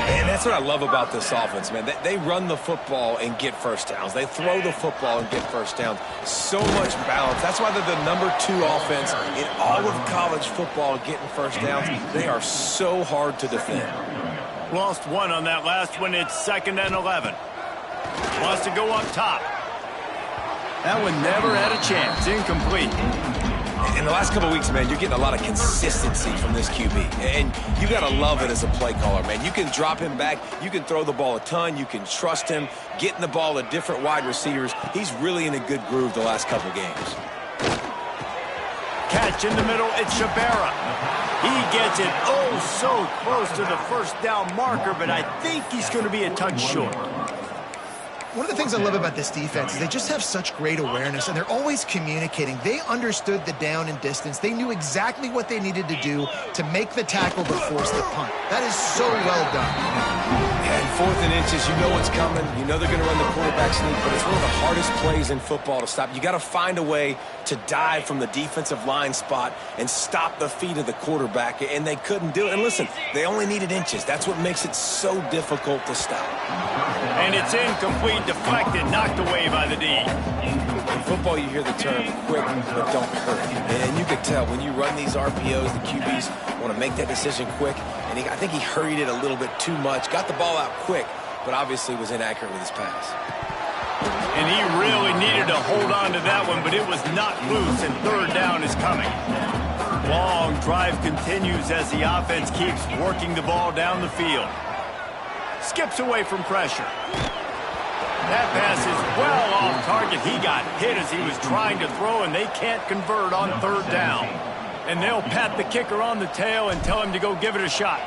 And that's what I love about this offense, man. They run the football and get first downs. They throw the football and get first downs. So much balance. That's why they're the #2 offense in all of college football getting first downs. They are so hard to defend. Lost 1 on that last one. It's 2nd and 11. Wants to go up top. That one never had a chance. Incomplete. In the last couple of weeks, man, you're getting a lot of consistency from this QB. And you got to love it as a play caller, man. You can drop him back. You can throw the ball a ton. You can trust him. Getting the ball to different wide receivers. He's really in a good groove the last couple games. Catch in the middle. It's Shabara. He gets it so close to the first down marker, but I think he's going to be a touch short. One of the things I love about this defense is they just have such great awareness, and they're always communicating. They understood the down and distance. They knew exactly what they needed to do to make the tackle to force the punt. That is so well done. And 4th and inches, you know what's coming. You know they're going to run the quarterback sneak, but it's one of the hardest plays in football to stop. You got to find a way to dive from the defensive line spot and stop the feet of the quarterback, and they couldn't do it. And listen, they only needed inches. That's what makes it so difficult to stop. And it's incomplete, deflected, knocked away by the D. In football, you hear the term quick, but don't hurry. And you can tell when you run these RPOs, the QBs want to make that decision quick. And I think he hurried it a little bit too much, got the ball out quick, but obviously was inaccurate with his pass. And he really needed to hold on to that one, but it was not loose, and 3rd down is coming. Long drive continues as the offense keeps working the ball down the field. Skips away from pressure. That pass is well off target. He got hit as he was trying to throw, and they can't convert on 3rd down. And they'll pat the kicker on the tail and tell him to go give it a shot.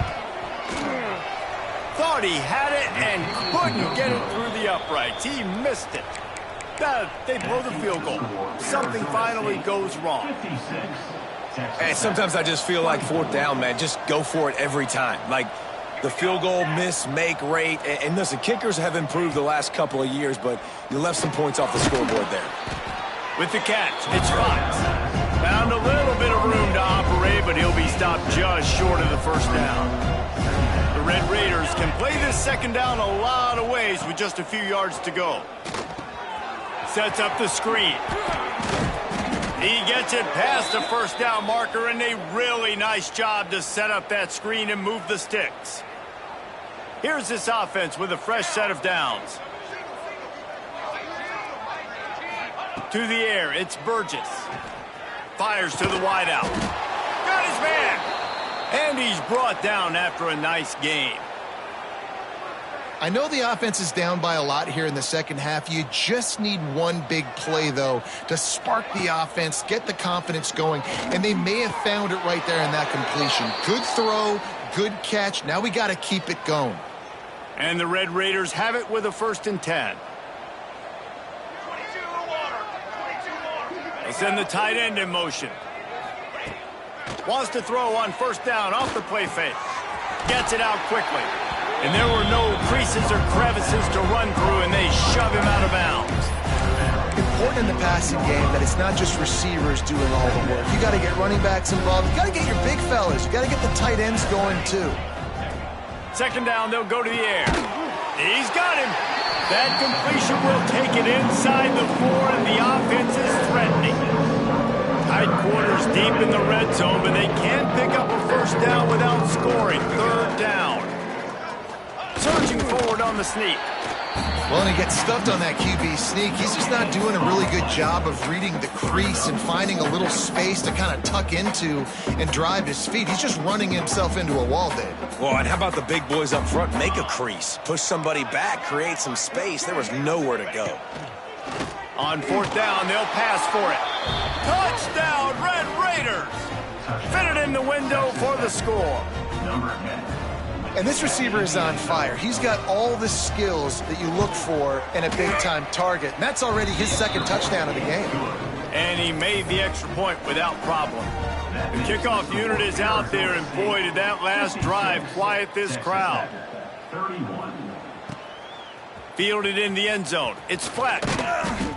Thought he had it and couldn't get it through the uprights. He missed it. They blow the field goal. Something finally goes wrong. And sometimes I just feel like 4th down, man, just go for it every time. Like, the field goal miss-make rate. And listen, kickers have improved the last couple of years, but you left some points off the scoreboard there. With the catch, it's Fox. Found a little bit of of room to operate, but he'll be stopped just short of the first down. The Red Raiders can play this second down a lot of ways with just a few yards to go. Sets up the screen. He gets it past the first down marker, and a really nice job to set up that screen and move the sticks. Here's this offense with a fresh set of downs. To the air, it's Burgess. Fires to the wideout. Got his man. And he's brought down after a nice game. I know the offense is down by a lot here in the second half. You just need one big play, though, to spark the offense, get the confidence going, and they may have found it right there in that completion. Good throw, good catch. Now we got to keep it going. And the Red Raiders have it with a 1st and 10. They send the tight end in motion. Wants to throw on first down off the play fake. Gets it out quickly. And there were no creases or crevices to run through, and they shove him out of bounds. Important in the passing game that it's not just receivers doing all the work. You got to get running backs involved. You got to get your big fellas. You got to get the tight ends going, too. Second down, they'll go to the air. He's got him. That completion will take it inside the 4, and the offense is threatening. Tight quarters deep in the red zone, but they can't pick up a first down without scoring. 3rd down. Surging forward on the sneak. Well, and he gets stuffed on that QB sneak. He's just not doing a really good job of reading the crease and finding a little space to kind of tuck into and drive his feet. He's just running himself into a wall, Dave. Well, and how about the big boys up front? Make a crease. Push somebody back. Create some space. There was nowhere to go. On 4th down, they'll pass for it. Touchdown, Red Raiders! Fit it in the window for the score. Number 10. And this receiver is on fire. He's got all the skills that you look for in a big-time target. And that's already his 2nd touchdown of the game. And he made the extra point without problem. The kickoff unit is out there, and boy, did that last drive quiet this crowd. 31. Fielded in the end zone. It's flat.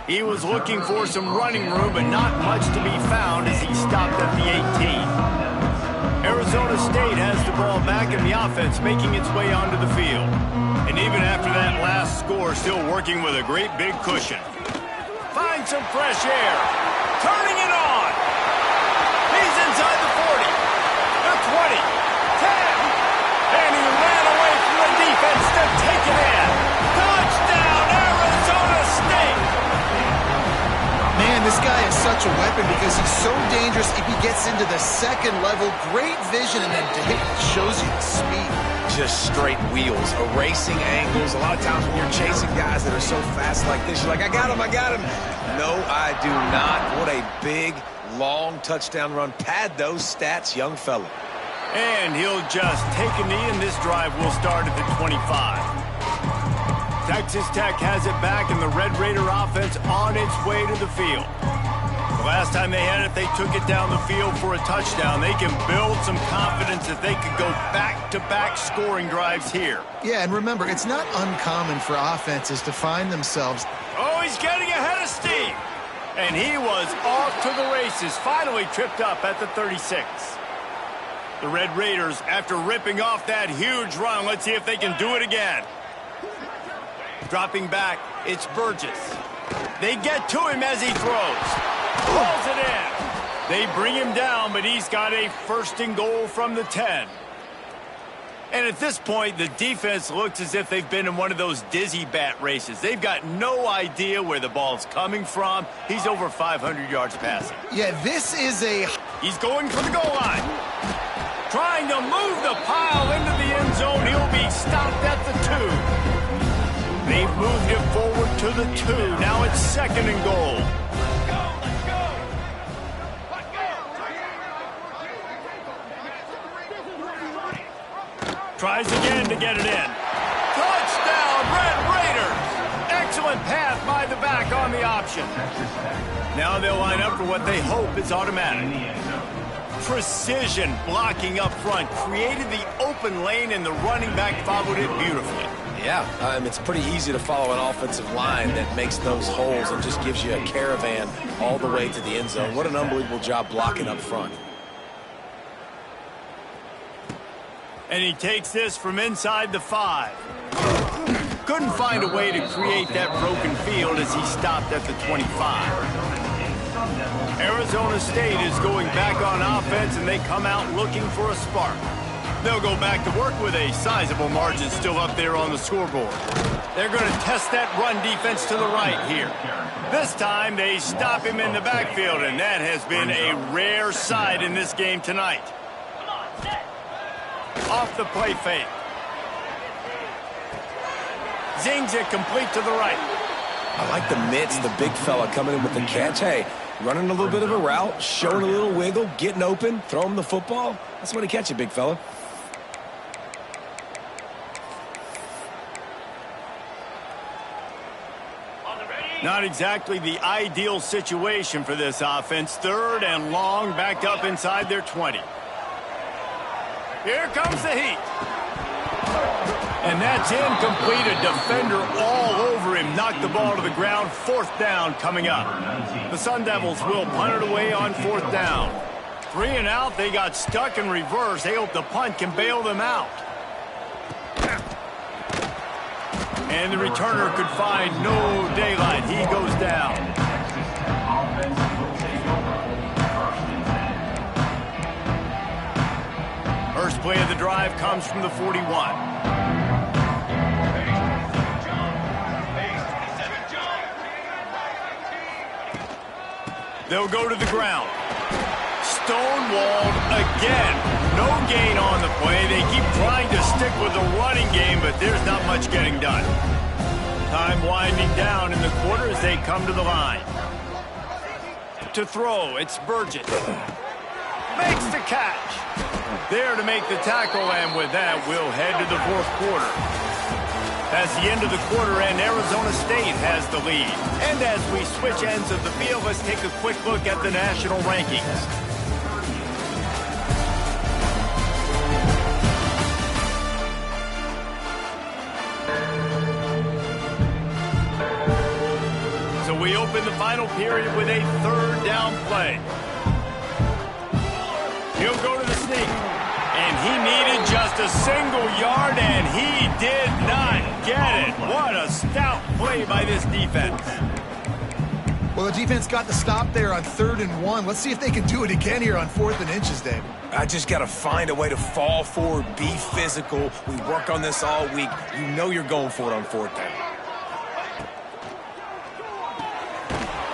He was looking for some running room, but not much to be found as he stopped at the 18. Arizona State has the ball back in the offense, making its way onto the field. And even after that last score, still working with a great big cushion. Finds some fresh air. Turning it on. He's inside the 40. The 20. 10. And he ran away from the defense to take it in. Touchdown, Arizona State. Man, this guy is such a weapon because he's so dangerous if he gets into the 2nd level. Great vision, and then Dave shows you the speed. Just straight wheels, erasing angles. A lot of times when you're chasing guys that are so fast like this, you're like, I got him, I got him. No, I do not. What a big, long touchdown run. Pad those stats, young fella. And he'll just take a knee, and this drive will start at the 25. Texas Tech has it back, and the Red Raider offense on its way to the field. The last time they had it, they took it down the field for a touchdown. They can build some confidence that they could go back-to-back scoring drives here. Yeah, and remember, it's not uncommon for offenses to find themselves. Oh, he's getting ahead of steam. And he was off to the races, finally tripped up at the 36. The Red Raiders, after ripping off that huge run, let's see if they can do it again. Dropping back, it's Burgess. They get to him as he throws. Pulls it in. They bring him down, but he's got a 1st and goal from the 10. And at this point, the defense looks as if they've been in one of those dizzy bat races. They've got no idea where the ball's coming from. He's over 500 yards passing. Yeah, this is He's going for the goal line. Trying to move the pile into the end zone. He'll be stopped at the 2. They've moved him forward to the 2. Now it's 2nd and goal. Tries again to get it in. Touchdown, Red Raiders! Excellent pass by the back on the option. Now they'll line up for what they hope is automatic. Precision blocking up front created the open lane, and the running back followed it beautifully. Yeah, it's pretty easy to follow an offensive line that makes those holes and just gives you a caravan all the way to the end zone. What an unbelievable job blocking up front. And he takes this from inside the 5. Couldn't find a way to create that broken field as he stopped at the 25. Arizona State is going back on offense, and they come out looking for a spark. They'll go back to work with a sizable margin still up there on the scoreboard. They're going to test that run defense to the right here. This time, they stop him in the backfield, and that has been a rare sight in this game tonight. Off the play fake. Zings it complete to the right. I like the mitts, the big fella coming in with the catch. Hey, running a little bit of a route, showing a little wiggle, getting open, throw him the football. That's the way to catch it, big fella. Not exactly the ideal situation for this offense. 3rd and long, backed up inside their 20. Here comes the heat. And that's incomplete. A defender all over him. Knocked the ball to the ground. 4th down coming up. The Sun Devils will punt it away on 4th down. 3 and out. They got stuck in reverse. They hope the punt can bail them out. And the returner could find no daylight. He goes down. First play of the drive comes from the 41. They'll go to the ground. Stonewalled again. No gain on the play. They keep trying to stick with the running game, but there's not much getting done. Time winding down in the quarter as they come to the line. To throw, it's Burgess. Makes the catch. There to make the tackle, and with that, we'll head to the 4th quarter. That's the end of the quarter, and Arizona State has the lead. And as we switch ends of the field, let's take a quick look at the national rankings. So we open the final period with a 3rd down play. He'll go to the sneak. And he needed just a single yard, and he did not get it. What a stout play by this defense. Well, the defense got the stop there on 3rd and 1. Let's see if they can do it again here on 4th and inches, David. I just got to find a way to fall forward, be physical. We work on this all week. You know you're going for it on 4th down.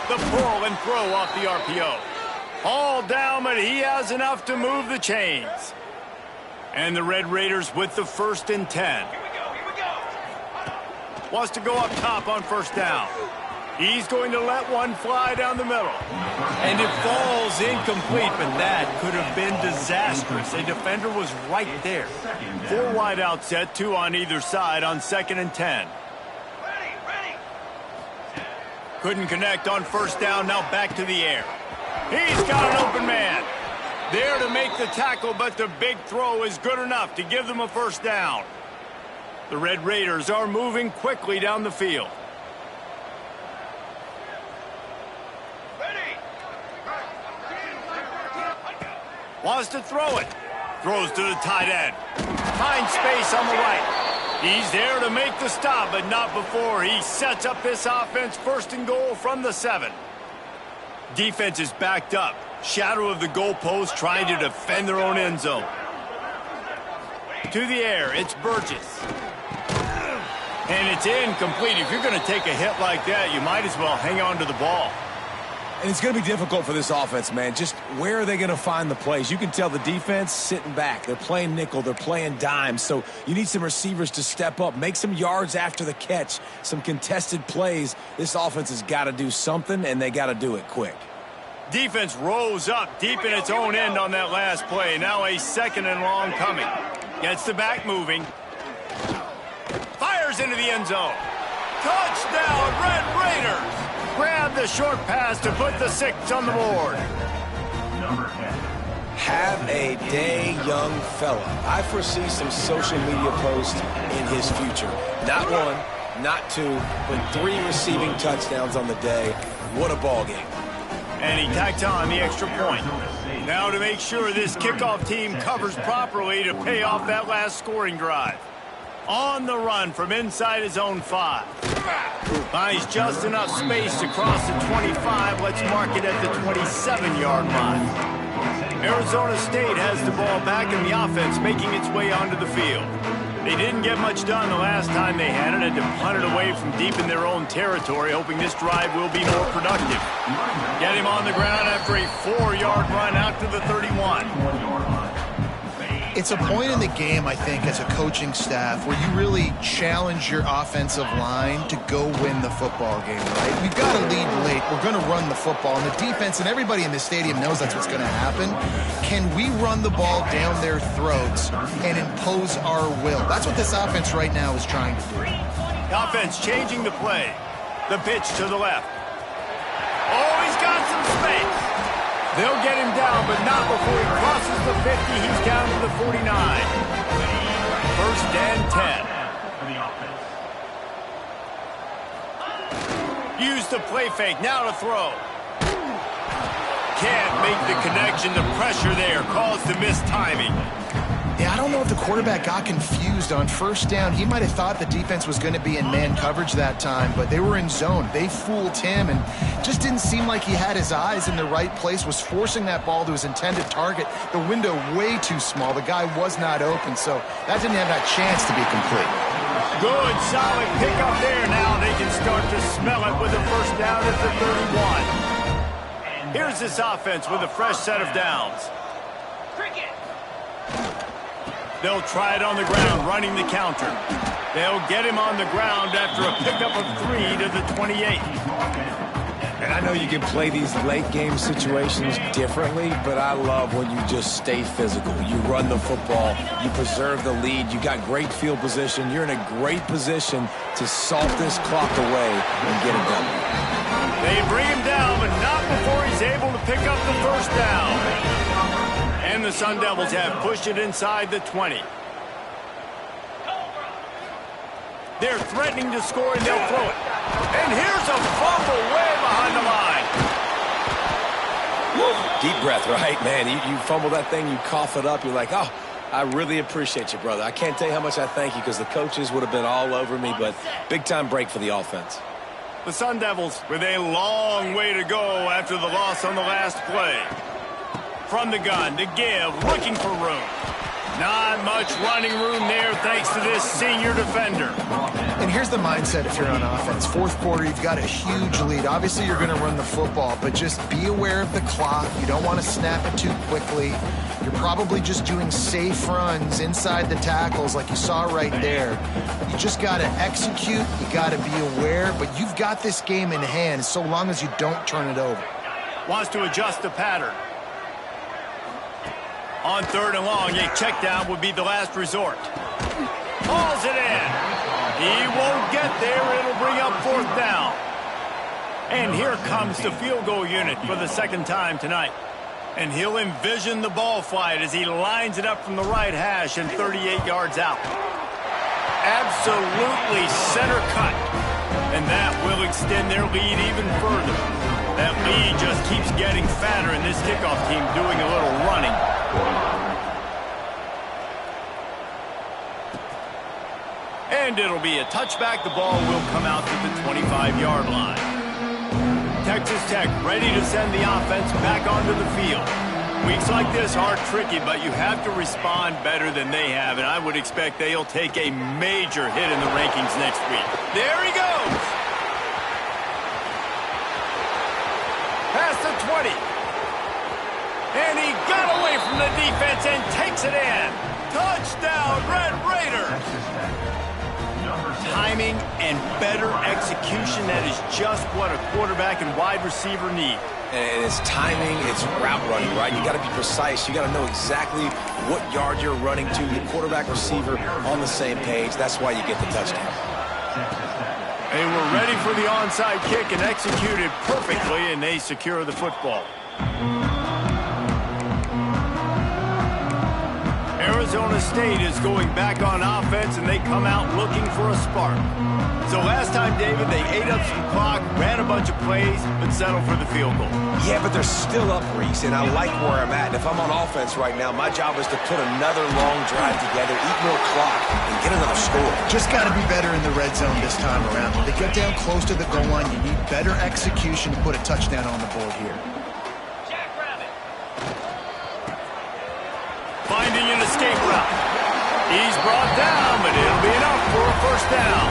The pull and throw off the RPO. All down, but he has enough to move the chains. And the Red Raiders with the 1st and 10. Wants to go up top on 1st down. He's going to let one fly down the middle. And it falls incomplete, but that could have been disastrous. A defender was right there. 4 wide out set, 2 on either side on 2nd and 10. Couldn't connect on 1st down, now back to the air. He's got an open man. There to make the tackle, but the big throw is good enough to give them a 1st down. The Red Raiders are moving quickly down the field. Wants to throw it. Throws to the tight end. Finds space on the right. He's there to make the stop, but not before he sets up this offense. 1st and goal from the 7. Defense is backed up. Shadow of the goalpost, trying to defend their own end zone. To the air, it's Burgess. And it's incomplete. If you're going to take a hit like that, you might as well hang on to the ball. And it's going to be difficult for this offense, man. Just where are they going to find the plays? You can tell the defense sitting back. They're playing nickel. They're playing dime. So you need some receivers to step up, make some yards after the catch, some contested plays. This offense has got to do something, and they got to do it quick. Defense rose up deep in its own end on that last play. Now a 2nd and long coming. Gets the back moving. Fires into the end zone. Touchdown, Red Raiders! Grab the short pass to put the 6 on the board. Have a day, young fella. I foresee some social media posts in his future. Not 1, not 2, but 3 receiving touchdowns on the day. What a ball game. And he tacked on the extra point. Now to make sure this kickoff team covers properly to pay off that last scoring drive. On the run from inside his own 5. Finds just enough space to cross the 25. Let's mark it at the 27-yard line. Arizona State has the ball back in the offense, making its way onto the field. They didn't get much done the last time they had it. Had to punt it away from deep in their own territory, hoping this drive will be more productive. Get him on the ground after a 4-yard run out to the 31. It's a point in the game, I think, as a coaching staff where you really challenge your offensive line to go win the football game, right? We've got to lead late. We're going to run the football. And the defense and everybody in the stadium knows that's what's going to happen. Can we run the ball down their throats and impose our will? That's what this offense right now is trying to do. Offense changing the play. The pitch to the left. Oh, he's got some space. They'll get him down, but not before he crosses the 50. He's down to the 49. First and 10. Use the play fake. Now to throw. Can't make the connection. The pressure there caused the missed timing. Yeah, I don't know if the quarterback got confused on first down. He might have thought the defense was going to be in man coverage that time, but they were in zone. They fooled him and just didn't seem like he had his eyes in the right place, was forcing that ball to his intended target. The window way too small. The guy was not open, so that didn't have that chance to be complete. Good, solid pickup there. Now they can start to smell it with a first down at the 31. Here's this offense with a fresh set of downs. They'll try it on the ground, running the counter. They'll get him on the ground after a pickup of 3 to the 28. And I know you can play these late game situations differently, but I love when you just stay physical. You run the football, you preserve the lead, you got great field position. You're in a great position to salt this clock away and get it done. They bring him down, but not before he's able to pick up the first down. And the Sun Devils have pushed it inside the 20. They're threatening to score, and they'll throw it. And here's a fumble way behind the line. Deep breath, right? Man, you fumble that thing, you cough it up, you're like, oh, I really appreciate you, brother. I can't tell you how much I thank you because the coaches would have been all over me, but big-time break for the offense. The Sun Devils with a long way to go after the loss on the last play. From the gun to give, looking for room. Not much running room there thanks to this senior defender. And here's the mindset if you're on offense. Fourth quarter, you've got a huge lead. Obviously, you're going to run the football, but just be aware of the clock. You don't want to snap it too quickly. You're probably just doing safe runs inside the tackles like you saw right there. You just got to execute. You got to be aware, but you've got this game in hand so long as you don't turn it over. Wants to adjust the pattern. On 3rd and long, a check down would be the last resort. Hauls it in. He won't get there. It'll bring up 4th down. And here comes the field goal unit for the second time tonight. And he'll envision the ball flight as he lines it up from the right hash and 38 yards out. Absolutely center cut. And that will extend their lead even further. That lead just keeps getting fatter, and this kickoff team doing a little running. And it'll be a touchback. The ball will come out to the 25-yard line. Texas Tech ready to send the offense back onto the field. Weeks like this are tricky, but you have to respond better than they have, and I would expect they'll take a major hit in the rankings next week. There he goes! Past the 20. And he got away from the defense and takes it in. Touchdown, Red Raiders! Timing and better execution, that is just what a quarterback and wide receiver need. And it's timing, it's route running, right? You got to be precise. You got to know exactly what yard you're running to. The quarterback, receiver on the same page. That's why you get the touchdown. They were ready for the onside kick and executed perfectly, and they secure the football. Arizona State is going back on offense, and they come out looking for a spark. So last time, David, they ate up some clock, ran a bunch of plays, but settled for the field goal. Yeah, but they're still up, Reese, and I like where I'm at. And if I'm on offense right now, my job is to put another long drive together, eat more clock, and get another score. Just got to be better in the red zone this time around. When they get down close to the goal line, you need better execution to put a touchdown on the board here. Finding an escape route. He's brought down, but it'll be enough for a first down.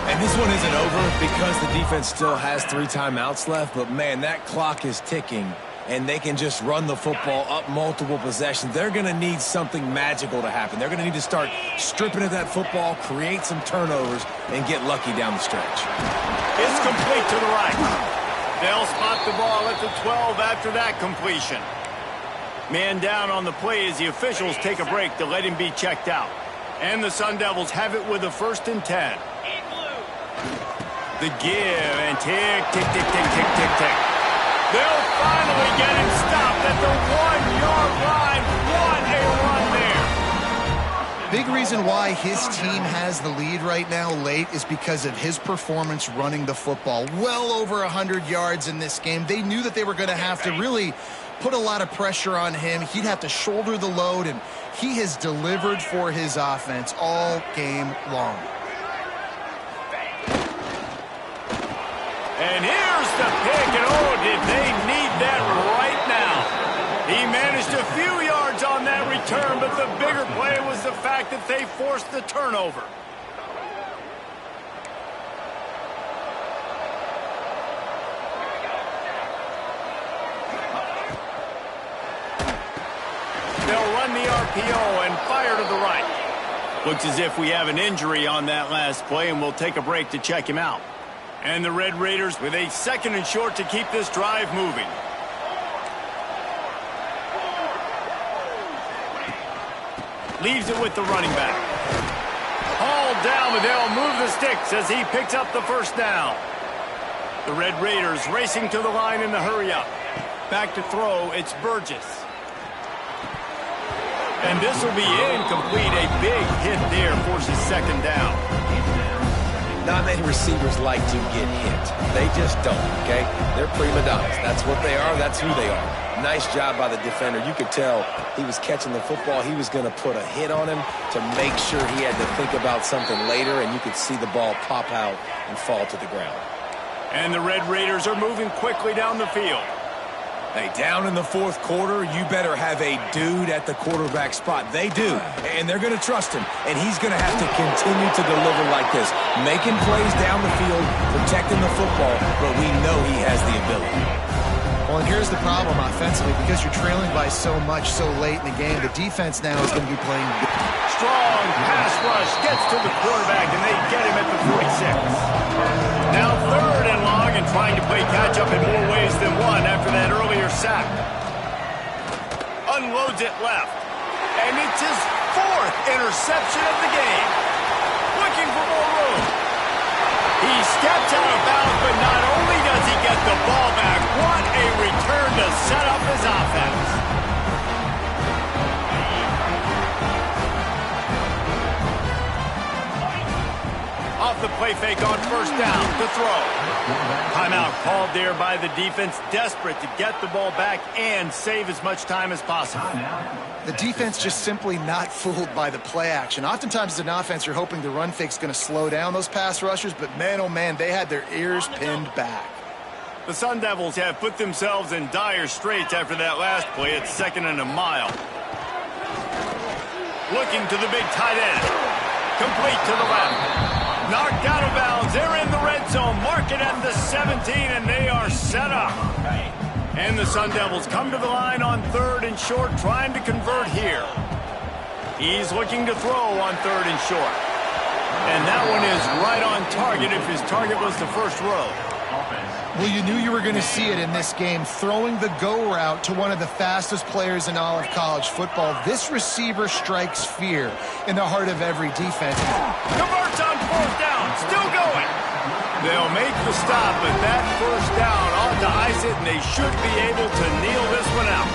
And this one isn't over because the defense still has 3 timeouts left, but man, that clock is ticking, and they can just run the football up multiple possessions. They're going to need something magical to happen. They're going to need to start stripping at that football, create some turnovers, and get lucky down the stretch. It's complete to the right. They'll spot the ball at the 12 after that completion. Man down on the play as the officials take a break to let him be checked out. And the Sun Devils have it with a 1st and 10. The give and tick, tick, tick, tick, tick, tick, tick. They'll finally get him stopped at the 1-yard line. What a run there. Big reason why his team has the lead right now late is because of his performance running the football. Well over 100 yards in this game. They knew that they were going to have to really put a lot of pressure on him. He'd have to shoulder the load, and he has delivered for his offense all game long. And here's the pick, and oh, did they need that right now. He managed a few yards on that return, but the bigger play was the fact that they forced the turnover. They'll run the RPO and fire to the right. Looks as if we have an injury on that last play, and we'll take a break to check him out. And the Red Raiders with a 2nd and short to keep this drive moving. Leaves it with the running back. Hauled down, but they'll move the sticks as he picks up the first down. The Red Raiders racing to the line in the hurry-up. Back to throw, it's Burgess. And this will be incomplete. A big hit there forces 2nd down. Not many receivers like to get hit. They just don't, okay? They're prima donnas. That's what they are. That's who they are. Nice job by the defender. You could tell he was catching the football. He was going to put a hit on him to make sure he had to think about something later, and you could see the ball pop out and fall to the ground. And the Red Raiders are moving quickly down the field. Hey, down in the 4th quarter, you better have a dude at the quarterback spot. They do, and they're going to trust him, and he's going to have to continue to deliver like this, making plays down the field, protecting the football, but we know he has the ability. Well, and here's the problem offensively. Because you're trailing by so much so late in the game, the defense now is going to be playing. Strong pass rush gets to the quarterback, and they get him at the 46. Now 3rd and long, and trying to play catch-up in more ways than one after that earlier sack. Unloads it left. And it's his 4th interception of the game. Looking for more room. He steps out of bounds, but not only does he get the ball back, what a return to set up his offense. Off the play fake on 1st down to throw. Timeout called there by the defense, desperate to get the ball back and save as much time as possible. The defense just simply not fooled by the play action. Oftentimes as an offense, you're hoping the run fake's going to slow down those pass rushers, but man, oh man, they had their ears pinned back. The Sun Devils have put themselves in dire straits after that last play. It's 2nd and a mile. Looking to the big tight end. Complete to the left. Knocked out of bounds. They're in the red zone. Mark it at the 17, and they are set up. And the Sun Devils come to the line on 3rd and short, trying to convert here. He's looking to throw on 3rd and short. And that one is right on target if his target was the first row. Well, you knew you were going to see it in this game, throwing the go route to one of the fastest players in all of college football. This receiver strikes fear in the heart of every defense. Converts on 4th down, still going. They'll make the stop, but that 1st down ought to ice it, and they should be able to kneel this one out.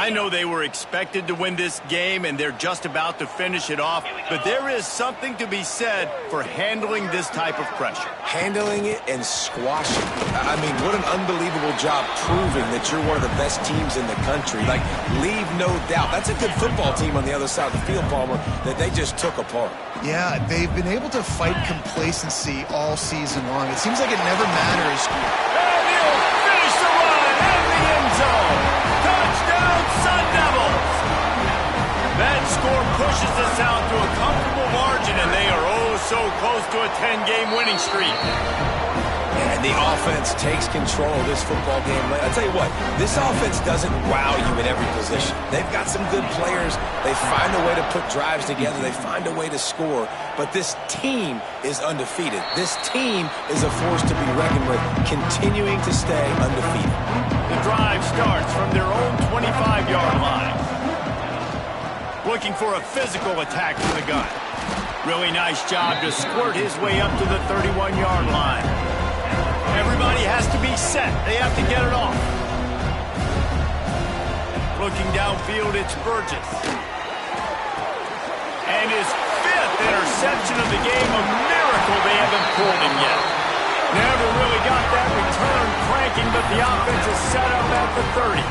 I know they were expected to win this game, and they're just about to finish it off, but there is something to be said for handling this type of pressure. Handling it and squashing it. I mean, what an unbelievable job proving that you're one of the best teams in the country. Like, leave no doubt. That's a good football team on the other side of the field, Palmer, that they just took apart. Yeah, they've been able to fight complacency all season long. It seems like it never matters. And he'll finish the run in the end zone. Touchdown, Sun Devils! That score pushes us out to a comfortable margin, and they are oh so close to a 10-game winning streak. And the offense takes control of this football game. I'll tell you what, this offense doesn't wow you at every position. They've got some good players. They find a way to put drives together. They find a way to score. But this team is undefeated. This team is a force to be reckoned with, continuing to stay undefeated. The drive starts from their own 25-yard line. Looking for a physical attack from the gun. Really nice job to squirt his way up to the 31-yard line. Everybody has to be set. They have to get it off. Looking downfield, it's Burgess. And his 5th interception of the game. A miracle they haven't pulled him yet. Never really got that return cranking, but the offense is set up at the 30.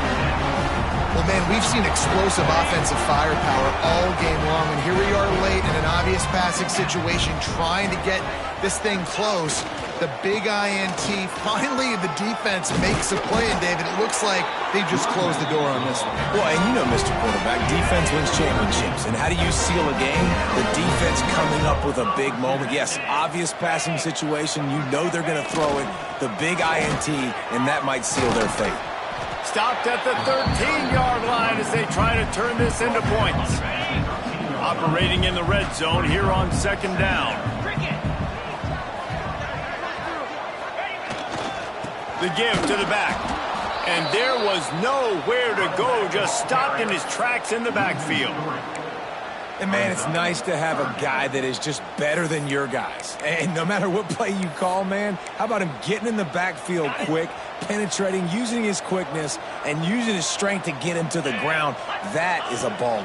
Well, man, we've seen explosive offensive firepower all game long, and here we are late in an obvious passing situation trying to get this thing close. The big INT, finally the defense makes a play, and David, it looks like they just closed the door on this one. Well, and you know, Mr. Quarterback, defense wins championships. And how do you seal a game? The defense coming up with a big moment. Yes, obvious passing situation. You know they're going to throw it. The big INT, and that might seal their fate. Stopped at the 13-yard line as they try to turn this into points. Operating in the red zone here on second down. The give to the back. And there was nowhere to go, just stopped in his tracks in the backfield. And, man, it's nice to have a guy that is just better than your guys. And no matter what play you call, man, how about him getting in the backfield quick, penetrating, using his quickness, and using his strength to get him to the ground. That is a baller.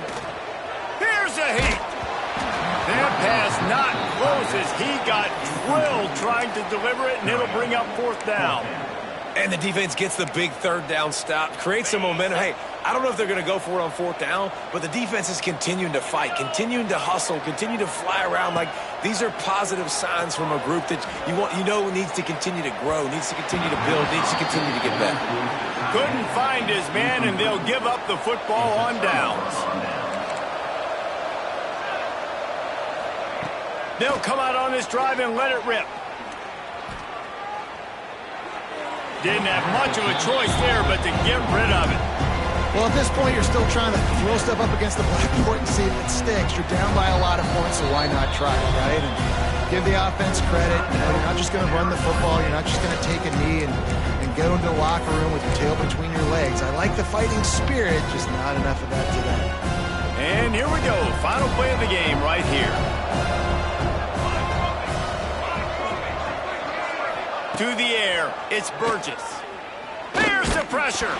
Here's a heat. That pass not close as he got drilled trying to deliver it, and it'll bring up 4th down. And the defense gets the big 3rd down stop, creates some momentum. Hey, I don't know if they're going to go for it on 4th down, but the defense is continuing to fight, continuing to hustle, continue to fly around. Like, these are positive signs from a group that you know needs to continue to grow, needs to continue to build, needs to continue to get better. Couldn't find his man, and they'll give up the football on downs. They'll come out on this drive and let it rip. Didn't have much of a choice there, but to get rid of it. Well, at this point, you're still trying to throw stuff up against the blackboard and see if it sticks. You're down by a lot of points, so why not try it, right? And give the offense credit. You know, you're not just going to run the football. You're not just going to take a knee and go into the locker room with your tail between your legs. I like the fighting spirit, just not enough of that today. And here we go. Final play of the game right here. To the air, it's Burgess. There's the pressure.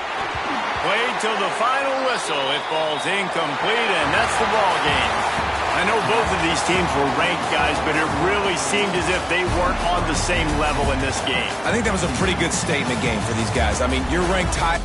Played till the final whistle. It falls incomplete, and that's the ball game. I know both of these teams were ranked, guys, but it really seemed as if they weren't on the same level in this game. I think that was a pretty good statement game for these guys. I mean, you're ranked high.